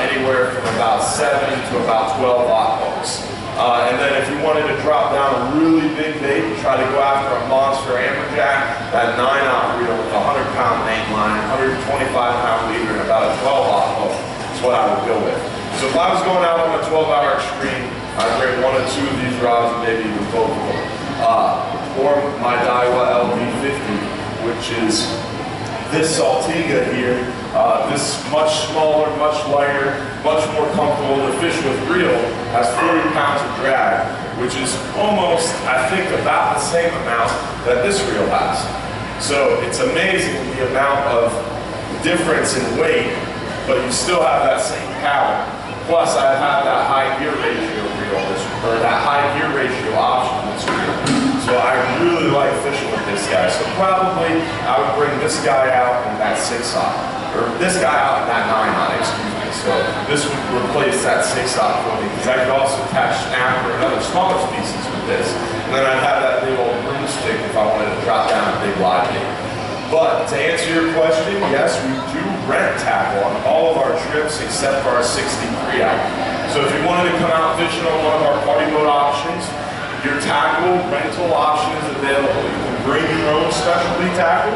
[SPEAKER 1] anywhere from about 7 to about 12-aught hooks. And then if you wanted to drop down a really big bait and try to go after a monster amberjack, that 9-aught reel with a 100-pound main line, 125-pound leader, and about a 12-aught hook is what I would go with. So if I was going out on a 12-hour extreme, I'd bring 1 or 2 of these rods, and maybe even both of them. Or my Daiwa LB50, which is this Saltiga here. This much smaller, much lighter, much more comfortable to fish with reel, has 40 pounds of drag, which is almost, I think, about the same amount that this reel has. So it's amazing the amount of difference in weight, but you still have that same power. Plus, I have that high gear ratio reel, or that high gear ratio option in this reel. So I really like fishing with this guy. So probably I would bring this guy out in that 6-aught, or this guy out in that 9-aught, excuse me. So this would replace that 6-aught for me, because I could also catch snapper and other smaller species with this. And then I'd have that big old broomstick if I wanted to drop down a big live bait. But to answer your question, yes, we do rent tackle on all of our trips except for our 63 out. So if you wanted to come out fishing on one of our party boat options, your tackle rental option is available. You can bring your own specialty tackle,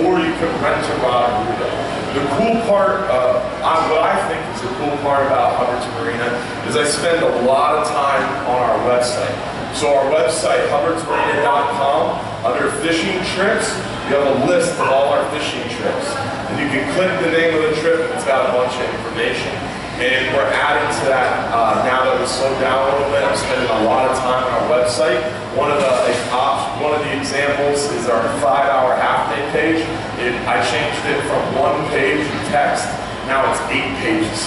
[SPEAKER 1] or you can rent a rod and reel. The cool part, what I think is the cool part about Hubbard's Marina is I spend a lot of time on our website. So our website, hubbardsmarina.com, under fishing trips, you have a list of all our fishing trips. And you can click the name of the trip, and it's got a bunch of information. And we're adding to that now that we slowed down a little bit. I'm spending a lot of time on our website. One of the examples is our 5-hour half-day page. I changed it from 1 page of text. Now it's 8 pages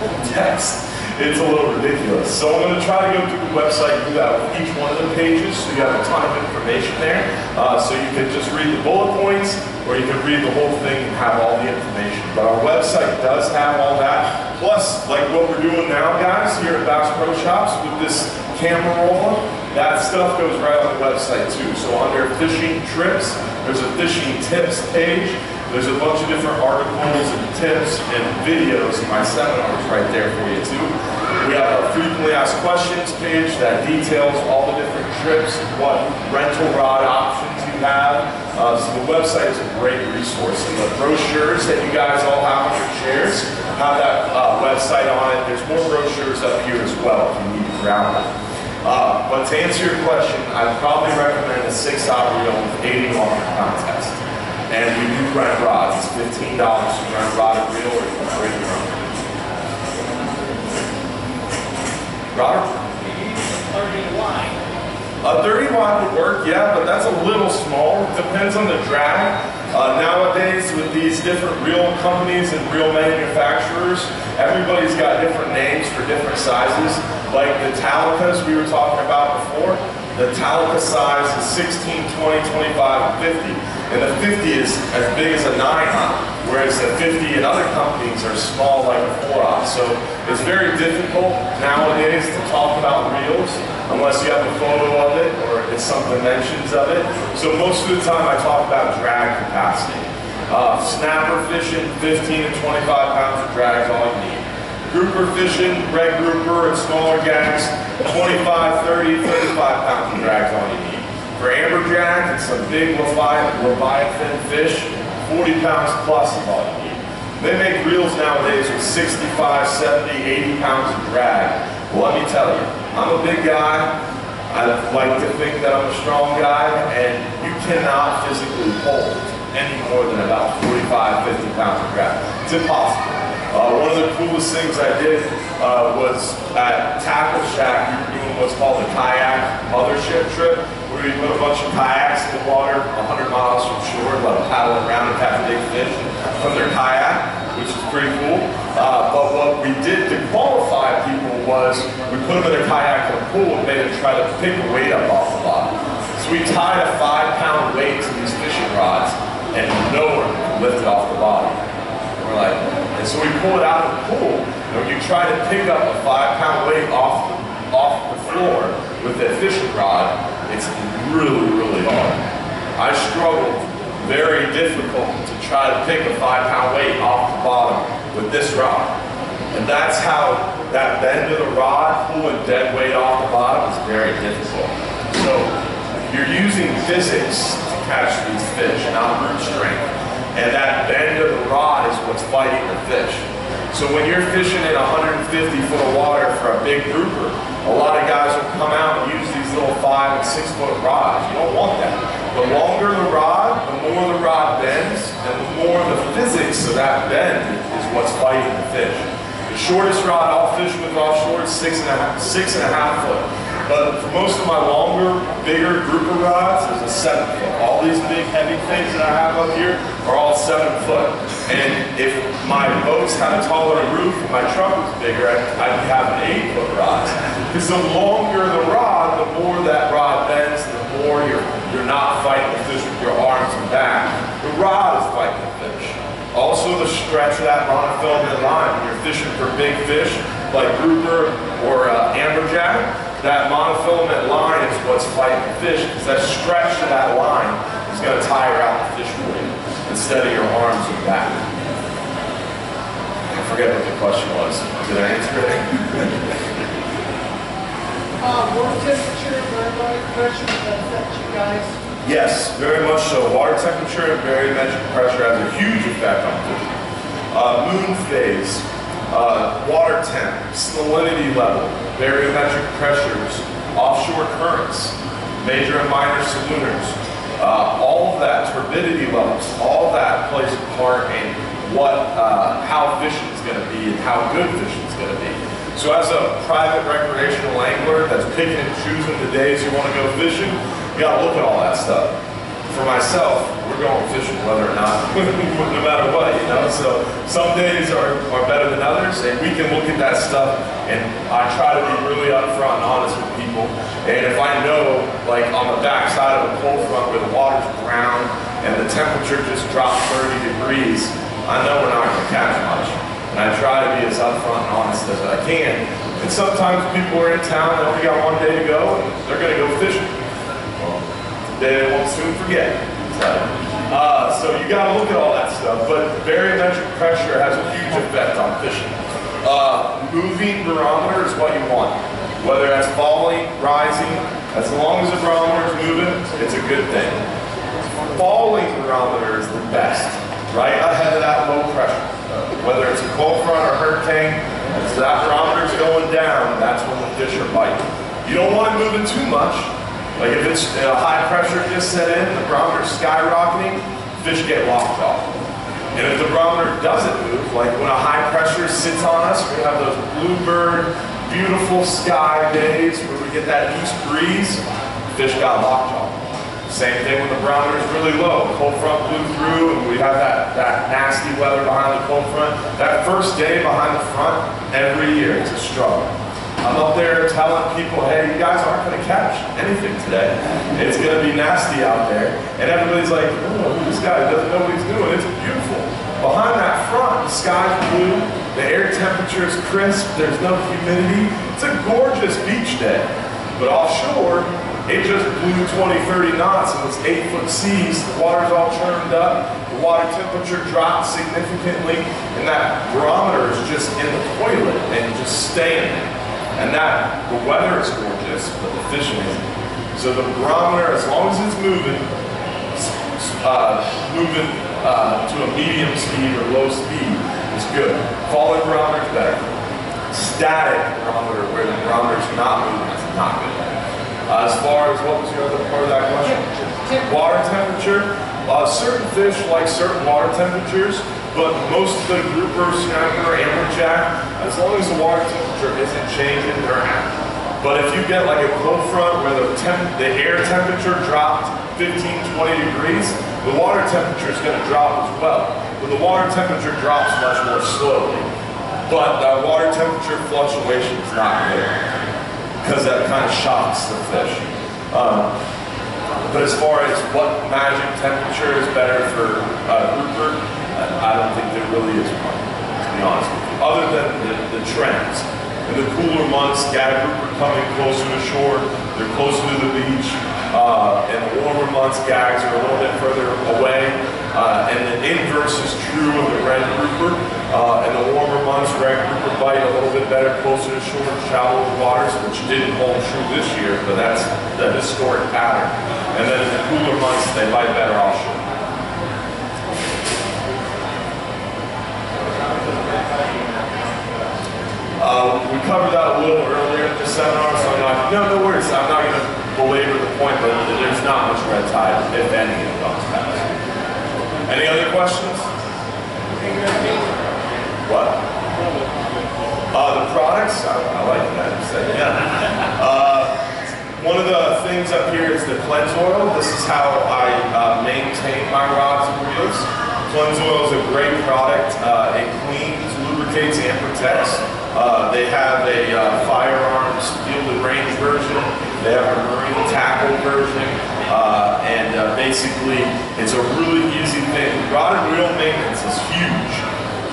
[SPEAKER 1] of text. It's a little ridiculous. So I'm going to try to go through the website and do that with each one of the pages, so you have a ton of information there. So you can just read the bullet points, or you can read the whole thing and have all the information. But our website does have all that. Plus, like what we're doing now, guys, here at Bass Pro Shops with this camera roller, that stuff goes right on the website too. So under fishing trips, there's a fishing tips page. There's a bunch of different articles and tips and videos in my seminars right there for you too. We have our frequently asked questions page that details all the different trips, what rental rod options you have. So the website is a great resource. And the brochures that you guys all have on your chairs have that website on it. There's more brochures up here as well if you need to grab them. But to answer your question, I'd probably recommend a 6-aught reel with 80 longer contest. And we do rent rods. It's $15 to rent rod and reel, or you can bring your own. Robert?
[SPEAKER 3] You use a 30 line.
[SPEAKER 1] A 30 wide would work, yeah, but that's a little small. It depends on the drag. Nowadays, with these different reel companies and reel manufacturers, everybody's got different names for different sizes. Like the Talicas we were talking about before, the Talica size is 16, 20, 25, and 50. And the 50 is as big as a 9-aught, whereas the 50 in other companies are small like a 4-aught. So it's very difficult nowadays to talk about reels unless you have a photo of it or it's some dimensions of it. So most of the time I talk about drag capacity. Snapper fishing, 15 to 25 pounds of drag is all you need. Grouper fishing, red grouper and smaller gags, 25, 30, 35 pounds of drag is all you need. For amberjack and some big leviathan fish, 40 pounds plus is all you need. They make reels nowadays with 65, 70, 80 pounds of drag. Well, let me tell you, I'm a big guy. I like to think that I'm a strong guy, and you cannot physically hold any more than about 45, 50 pounds of drag. It's impossible. One of the coolest things I did was at Tackle Shack, we were doing what's called a kayak mothership trip, where we put a bunch of kayaks in the water 100 miles from shore, let them paddle around and catch big fish from their kayak, which is pretty cool. But what we did to qualify people was we put them in a kayak in a pool and made them try to pick a weight up off the bottom. So we tied a 5-pound weight to these fishing rods, and no one could lift it off the bottom. We're like, and so we pull it out of the pool, and when you try to pick up a 5-pound weight off the floor with that fishing rod, it's really, really hard. I struggled, very difficult to try to pick a 5-pound weight off the bottom with this rod. And that's how that bend of the rod, pulling dead weight off the bottom is very difficult. So you're using physics to catch these fish, not brute strength. And that bend of the rod is what's fighting the fish. So when you're fishing in 150 foot of water for a big grouper, a lot of guys will come out and use these little 5 and 6 foot rods. You don't want that. The longer the rod, the more the rod bends, and the more the physics of that bend is what's fighting the fish. The shortest rod I'll fish with offshore is 6.5 foot. But for most of my longer, bigger grouper rods, there's a 7 foot. All these big heavy things that I have up here are all 7 foot. And if my boats had a taller roof and my truck was bigger, I'd be having 8 foot rods. Because the longer the rod, the more that rod bends, the more you're not fighting the fish with your arms and back. The rod is fighting the fish. Also the stretch of that monofilament line. When you're fishing for big fish, like grouper or amberjack, that monofilament line is what's fighting the fish, because that stretch of that line is going to tire out the fish for you instead of your arms and back. I forget what the question was. Did I answer it?
[SPEAKER 3] Water temperature and barometric pressure, does that affect you guys?
[SPEAKER 1] Yes, very much so. Water temperature and barometric pressure has a huge effect on fishing. moon phase, water temp, salinity level, barometric pressures, offshore currents, major and minor salooners, all of that, turbidity levels, all of that plays a part in how fishing is going to be and how good fishing is going to be. So as a private recreational angler that's picking and choosing the days you want to go fishing, you got to look at all that stuff. For myself, we're going fishing whether or not, no matter what, you know. So some days are better than others, and we can look at that stuff, and I try to be really upfront and honest with people. And if I know, like on the back side of a cold front where the water's brown and the temperature just dropped 30 degrees, I know we're not going to catch much. And I try to be as upfront and honest as I can. And sometimes people are in town, they only got one day to go, and they're going to go fishing. Well, they won't soon forget. So you got to look at all that stuff. But barometric pressure has a huge effect on fishing. Moving barometer is what you want. Whether that's falling, rising, as long as the barometer is moving, it's a good thing. Falling barometer is the best, right ahead of that low pressure. Whether it's a cold front or hurricane, as that barometer is going down, that's when the fish are biting. You don't want it moving too much. Like if it's high pressure just set in, the barometer's skyrocketing, fish get locked off. And if the barometer doesn't move, like when a high pressure sits on us, we have those bluebird, beautiful sky days where we get that east breeze, fish got locked off. Same thing when the barometer is really low. The cold front blew through and we have that nasty weather behind the cold front. That first day behind the front, every year it's a struggle. I'm up there telling people, hey, you guys aren't going to catch anything today. It's going to be nasty out there. And everybody's like, oh, this guy doesn't know what he's doing. It's beautiful. Behind that front, the sky's blue, the air temperature is crisp, there's no humidity. It's a gorgeous beach day. But offshore, it just blew 20, 30 knots and it's 8-foot seas. The water's all churned up. The water temperature dropped significantly. And that barometer is just in the toilet and just staying there. And the weather is gorgeous, but the fishing isn't. So the barometer, as long as it's moving to a medium speed or low speed, is good. Falling barometer is better. Static barometer, where the barometer is not moving, is not good. As far as what was your other part of that question? Water temperature. Certain fish like certain water temperatures, but most of the grouper, snapper, amberjack, as long as the water temperature isn't changing, they're happy. But if you get like a cold front where the air temperature dropped 15, 20 degrees, the water temperature is going to drop as well. But the water temperature drops much more slowly. But water temperature fluctuation is not good, because that kind of shocks the fish. But as far as what magic temperature is better for grouper, I don't think there really is one, to be honest with you, other than the trends. In the cooler months, gag grouper coming closer to shore, they're closer to the beach. In the warmer months, gags are a little bit further away. And the inverse is true of the red grouper. In the warmer months, red grouper bite a little bit better closer to shore, shallow waters, which didn't hold true this year, but that's the historic pattern. And then in the cooler months, they bite better offshore. We covered that a little earlier in the seminar, so I'm not, no worries, I'm not going to belabor the point, but there's not much red tide, if any, in the Gulf Pass. Any other questions? What? The products? I like that you said, yeah. One of the things up here is the cleanse oil. This is how I maintain my rods and reels. Cleanse oil is a great product. It cleans, lubricates, and protects. They have a firearms field and range version. They have a marine tackle version. Basically, it's a really easy thing. Rod and reel maintenance is huge.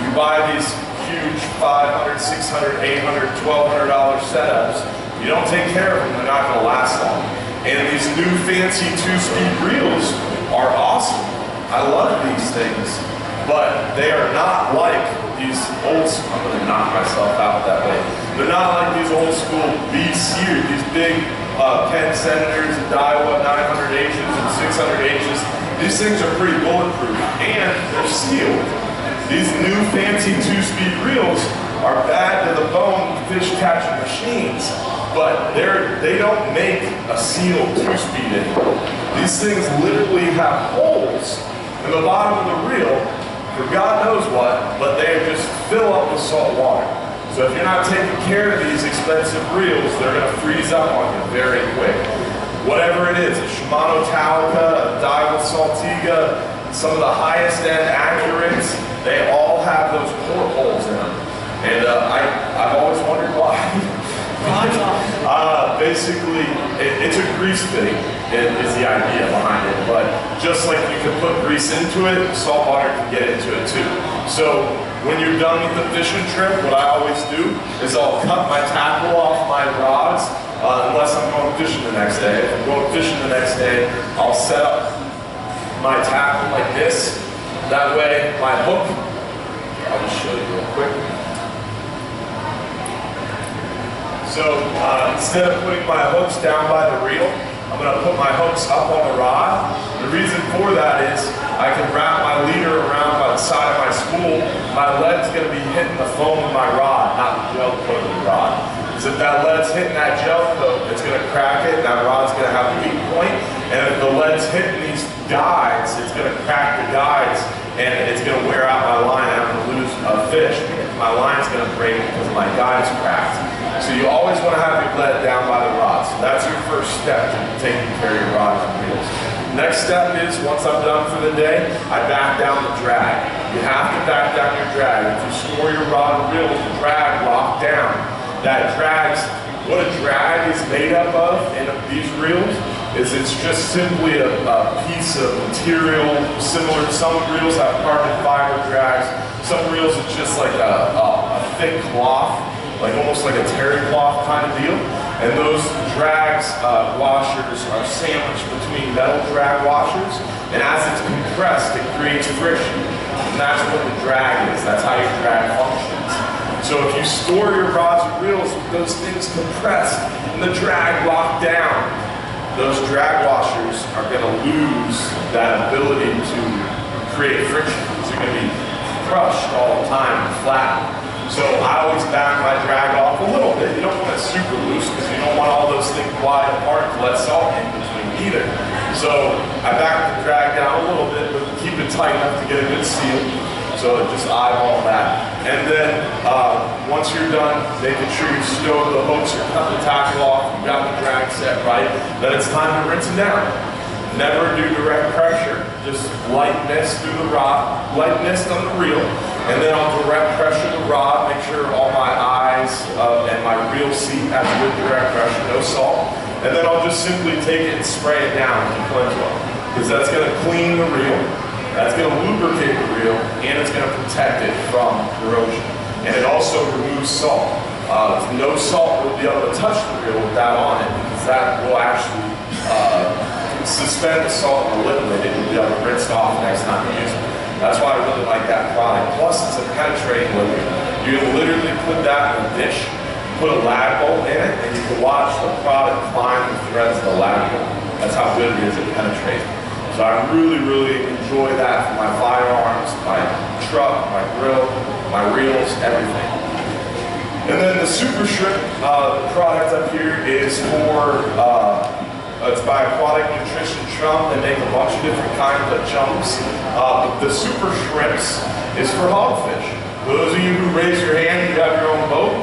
[SPEAKER 1] You buy these huge $500, $600, $800, $1,200 setups. You don't take care of them, they're not going to last long. And these new fancy 2-speed reels are awesome. I love these things, but they are not like these old school, I'm going to knock myself out that way. They're not like these old school beasts here, these big Penn Senators and Daiwa 900Hs and 600Hs. These things are pretty bulletproof, and they're sealed. These new fancy 2-speed reels are bad to the bone fish catching machines, but they don't make a sealed 2-speed anymore. These things literally have holes in the bottom of the reel for God knows what, but they just fill up with salt water. So if you're not taking care of these expensive reels, they're going to freeze up on you very quick. Whatever it is, a Shimano Talica, a Daiwa Saltiga, some of the highest end Accurates, they all have those portholes in them. And I've always wondered why. Basically, it's a grease fitting is the idea behind it. But just like you can put grease into it, salt water can get into it too. So when you're done with the fishing trip, what I always do is I'll cut my tackle off my rods, unless I'm going fishing the next day. If I'm going fishing the next day, I'll set up my tackle like this. That way, my hook, I'll just show you real quick. So instead of putting my hooks down by the reel, I'm going to put my hooks up on the rod. The reason for that is I can wrap my leader around by the side of my spool. My lead's going to be hitting the foam of my rod, not the gel coat of the rod. Because if that lead's hitting that gel coat, it's going to crack it, and that rod's going to have a weak point. And if the lead's hitting these guides, it's going to crack the guides, and it's going to wear out my line, and I'm going to lose a fish. My line's going to break because my guide's cracked. So you always want to have your lead down by the rod. So that's your first step to taking care of your rods and reels. Next step is, once I'm done for the day, I back down the drag. You have to back down your drag. If you store your rod and reel with the drag locked down, that drag's, what a drag is made up of in these reels is it's just simply a piece of material similar to some reels have carbon fiber drags. Some reels it's just like a thick cloth, like almost like a terry cloth kind of deal. And those drags, washers are sandwiched between metal drag washers. And as it's compressed, it creates friction. And that's what the drag is. That's how your drag functions. So if you store your rods and reels with those things compressed and the drag locked down, those drag washers are going to lose that ability to create friction. So you're going to be crushed all the time and flat. So I always back my drag off a little bit. You don't want it super loose because you don't want all those things wide apart to let salt in between either. So I back the drag down a little bit, but keep it tight enough to get a good seal. So just eyeball that. And then once you're done, making sure you stow the hooks or cut the tackle off, you got the drag set right, then it's time to rinse them down. Never do direct pressure, just light mist through the rod, light mist on the reel, and then I'll direct pressure the rod, make sure all my eyes and my reel seat has good direct pressure, no salt. And then I'll just simply take it and spray it down with plentiful, because that's going to clean the reel. That's going to lubricate the reel, and it's going to protect it from corrosion. And it also removes salt. No salt will be able to touch the reel with that on it, because that will actually suspend the salt and eliminate it. You'll be able to rinse it off next time you use it. That's why I really like that product. Plus, it's a penetrating liquid. You can literally put that in a dish, put a lag bolt in it, and you can watch the product climb the threads of the lag bolt. That's how good it is at penetrating. So I really, really enjoy that for my firearms, my truck, my grill, my reels, everything. And then the Super Shrimp product up here is for, it's by Aquatic Nutrition Chum. They make a bunch of different kinds of chums. The Super Shrimps is for hogfish. For those of you who raise your hand, you have your own boat.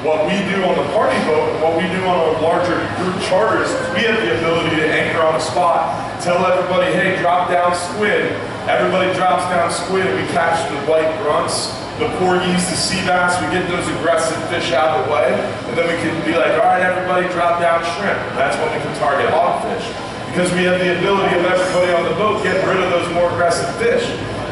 [SPEAKER 1] What we do on the party boat and what we do on our larger group charters is we have the ability to anchor on the spot, tell everybody, hey, drop down squid. Everybody drops down squid and we catch the white grunts, the porgies, the sea bass, we get those aggressive fish out of the way, and then we can be like, all right, everybody drop down shrimp. And that's when we can target hogfish. Because we have the ability of everybody on the boat getting rid of those more aggressive fish.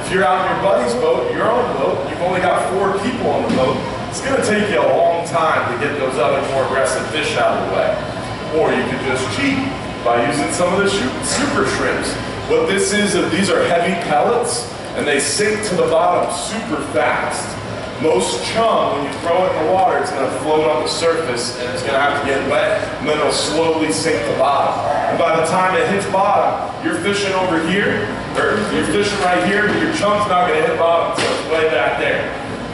[SPEAKER 1] If you're out on your buddy's boat, your own boat, you've only got 4 people on the boat, it's going to take you a long time to get those other more aggressive fish out of the way. Or you could just cheat by using some of the Super Shrimps. What this is, these are heavy pellets, and they sink to the bottom super fast. Most chum, when you throw it in the water, it's going to float on the surface, and it's going to have to get wet, and then it'll slowly sink to bottom. And by the time it hits bottom, you're fishing over here, or you're fishing right here, but your chunk's not gonna hit bottom until it's way back there,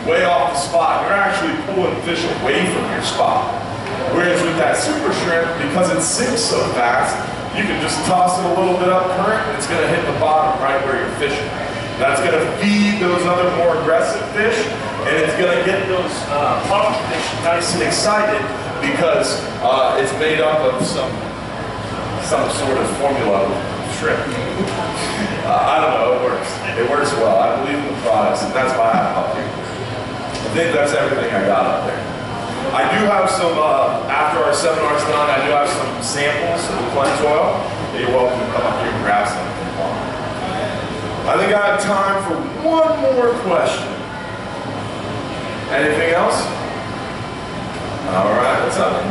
[SPEAKER 1] way off the spot. You're actually pulling fish away from your spot. Whereas with that super shrimp, because it sinks so fast, you can just toss it a little bit up current and it's gonna hit the bottom right where you're fishing. That's gonna feed those other more aggressive fish, and it's gonna get those puffer fish nice and excited because it's made up of some sort of formula with shrimp. I don't know, it works. It works well. I believe in the products, and that's why I have up here. I think that's everything I got up there. I do have some, after our seminar's done, I do have some samples of the cleanse oil. You're welcome to come up here and grab some if you want. I think I have time for one more question. Anything else? All right, what's up?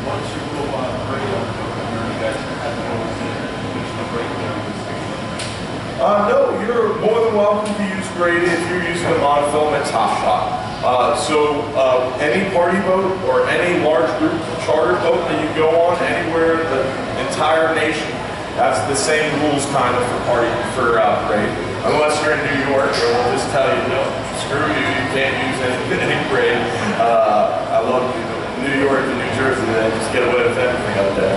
[SPEAKER 4] Once you go on the radio, you guys have to go
[SPEAKER 1] no, you're more than welcome to use braided if you're using a monofilament top shot. Any party boat or any large group charter boat that you go on anywhere in the entire nation, that's the same rules kind of for braid. Unless you're in New York, or we'll just tell you, no, screw you, you can't use any braid. I love New York and New Jersey, they just get away with everything up there.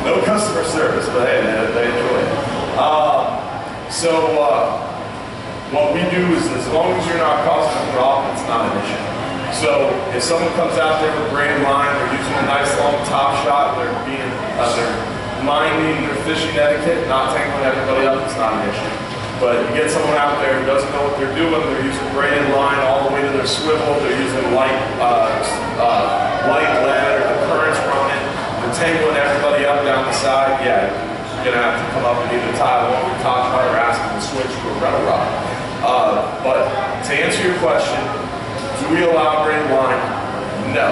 [SPEAKER 1] No customer service, but hey, they enjoy it. What we do is, as long as you're not causing a problem, it's not an issue. So if someone comes out there with braided line, they're using a nice long top shot, they're minding their fishing etiquette, not tangling everybody up, it's not an issue. But you get someone out there who doesn't know what they're doing, they're using braided line all the way to their swivel, they're using light lead or the current's running, they're tangling everybody up down the side, yeah, you're gonna have to come up and either tie them over the top shot or ask them to switch to a rental rod. But to answer your question, do we allow braided line? No.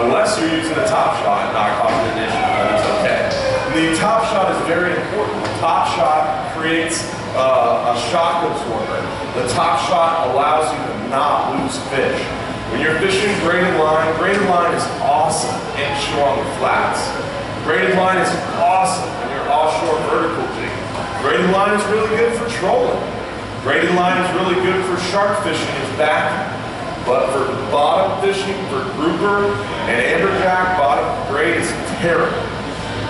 [SPEAKER 1] Unless you're using a top shot and not causing an issue, then it's okay. The top shot is very important. The top shot creates a shock absorber. The top shot allows you to not lose fish. When you're fishing braided line is awesome inshore on the flats. Braided line is awesome when you're offshore vertical jigging. Braided line is really good for trolling. Braided line is really good for shark fishing is back. But for bottom fishing, for grouper and amberjack, bottom braid is terrible.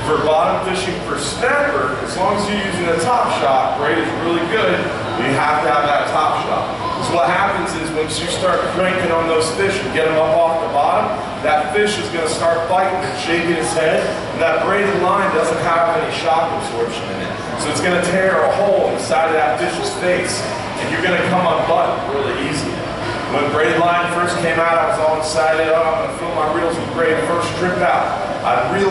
[SPEAKER 1] For bottom fishing for snapper, as long as you're using a top shot, braid is really good. You have to have that top shot. So what happens is once you start cranking on those fish and get them up off the bottom, that fish is going to start fighting and shaking his head, and that braided line doesn't have any shock absorption in it. So it's going to tear a hole in the side of that fish's face, and you're going to come unbuttoned really easy. When braided line first came out, I was all excited. Oh, I'm going to fill my reels with braid first trip out. I'd reel,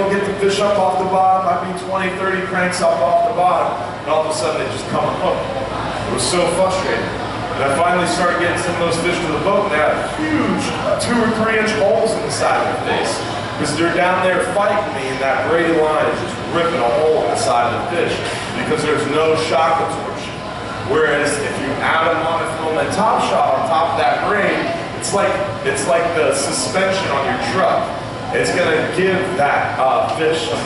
[SPEAKER 1] get the fish up off the bottom. I'd be 20, 30 cranks up off the bottom, and all of a sudden they just come unhooked. It was so frustrating. And I finally started getting some of those fish to the boat, and they had huge 2 or 3 inch holes in the side of their face. Because they're down there fighting me, and that braided line is just ripping a hole in the side of the fish because there's no shock absorption. Whereas if you add a monofilament top shot on top of that braid, it's like the suspension on your truck. It's going to give that fish some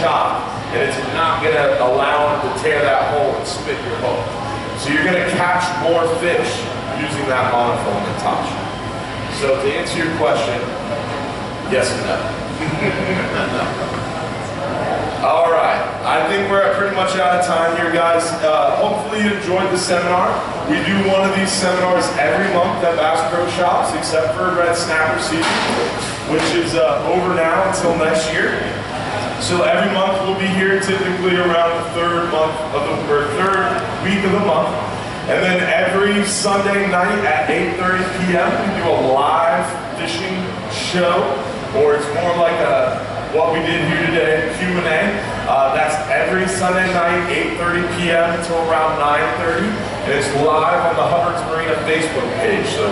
[SPEAKER 1] shock, and it's not going to allow him to tear that hole and spit your hook. So you're going to catch more fish using that monofilament top shot. So to answer your question, yes and no. All right, I think we're pretty much out of time here, guys. Hopefully you enjoyed the seminar. We do one of these seminars every month at Bass Pro Shops, except for red snapper season, which is over now until next year. So every month we'll be here typically around the third week of the month. And then every Sunday night at 8:30 p.m. we do a live fishing show, or it's more like what we did here today, Q&A. That's every Sunday night, 8:30 p.m. until around 9:30. And it's live on the Hubbard's Marina Facebook page. So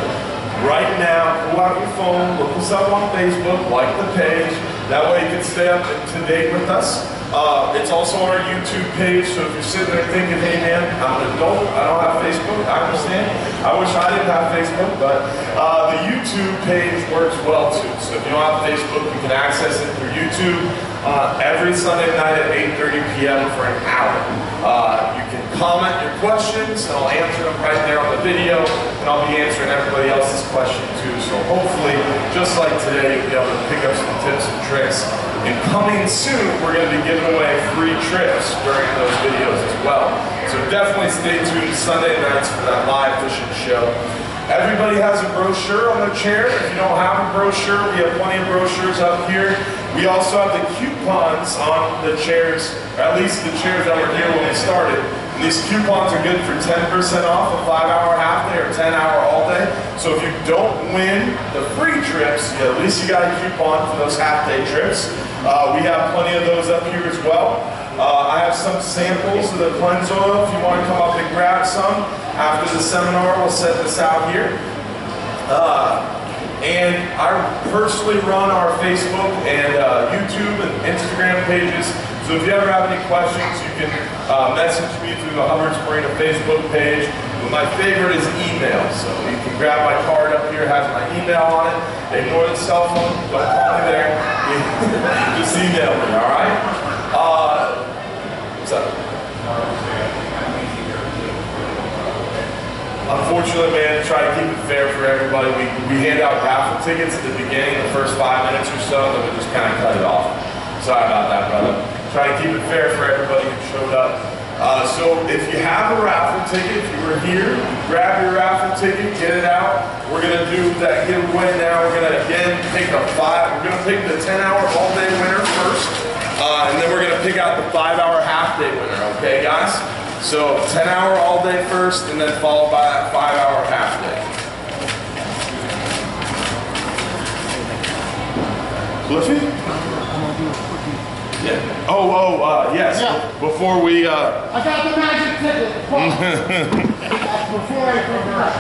[SPEAKER 1] right now, pull out your phone, look us up on Facebook, like the page. That way you can stay up to date with us. It's also on our YouTube page, so if you're sitting there thinking, hey man, I'm an adult, I don't have Facebook, I understand. I wish I didn't have Facebook, but the YouTube page works well too. So if you don't have Facebook, you can access it through YouTube. every Sunday night at 8:30 p.m. for an hour. You can comment your questions, and I'll answer them right there on the video, and I'll be answering everybody else's question too. So hopefully, just like today, you'll be able to pick up some tips and tricks. And coming soon, we're going to be giving away free trips during those videos as well. So definitely stay tuned Sunday nights for that live fishing show. Everybody has a brochure on their chair. If you don't have a brochure, we have plenty of brochures up here. We also have the coupons on the chairs, or at least the chairs that were here when we started. And these coupons are good for 10% off a 5-hour half day or 10-hour all day. So if you don't win the free trips, at least you got a coupon for those half-day trips. We have plenty of those up here as well. I have some samples of the cleanse oil if you want to come up and grab some. After the seminar, we'll set this out here. And I personally run our Facebook and YouTube and Instagram pages. So if you ever have any questions, you can message me through the Hubbard's Marina Facebook page. But my favorite is email. So you can grab my card up here, it has my email on it. Ignore the cell phone, don't call me there. Just email me, all right? What's up? Unfortunately, man, try to keep it fair for everybody. We hand out raffle tickets at the beginning, the first 5 minutes or so, and then we just kind of cut it off. Sorry about that, brother. Try to keep it fair for everybody who showed up. So if you have a raffle ticket, if you were here, grab your raffle ticket, get it out. We're gonna do that giveaway now. We're gonna again pick we're gonna pick the 10-hour all-day winner first, and then we're gonna pick out the 5-hour half-day winner. Okay, guys? So 10-hour all day first, and then followed by that 5-hour half day. Cliffy? Yeah. Yes.
[SPEAKER 3] Yeah.
[SPEAKER 1] Before we
[SPEAKER 3] I got the magic ticket. Before I forgot.